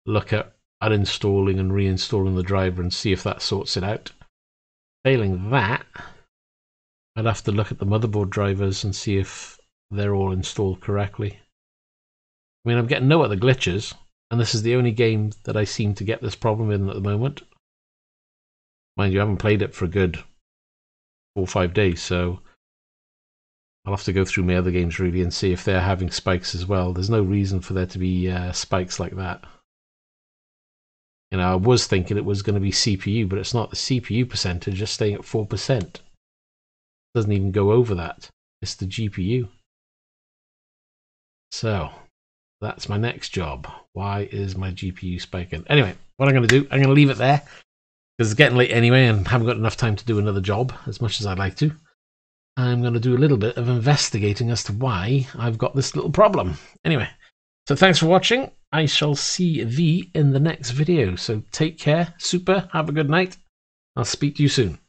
B: look at uninstalling and reinstalling the driver and see if that sorts it out. Failing that, I'd have to look at the motherboard drivers and see if they're all installed correctly. I mean, I'm getting no other glitches, and this is the only game that I seem to get this problem in at the moment. Mind you, I haven't played it for a good 4 or 5 days, so I'll have to go through my other games really and see if they're having spikes as well. There's no reason for there to be spikes like that. You know, I was thinking it was going to be CPU, but it's not. The CPU percentage is staying at 4%. Doesn't even go over that. It's the GPU. So that's my next job. Why is my GPU spiking? Anyway, what I'm going to do, I'm going to leave it there, because it's getting late anyway and haven't got enough time to do another job as much as I'd like to. I'm going to do a little bit of investigating as to why I've got this little problem. Anyway, so thanks for watching. I shall see thee in the next video. So take care, super, have a good night. I'll speak to you soon.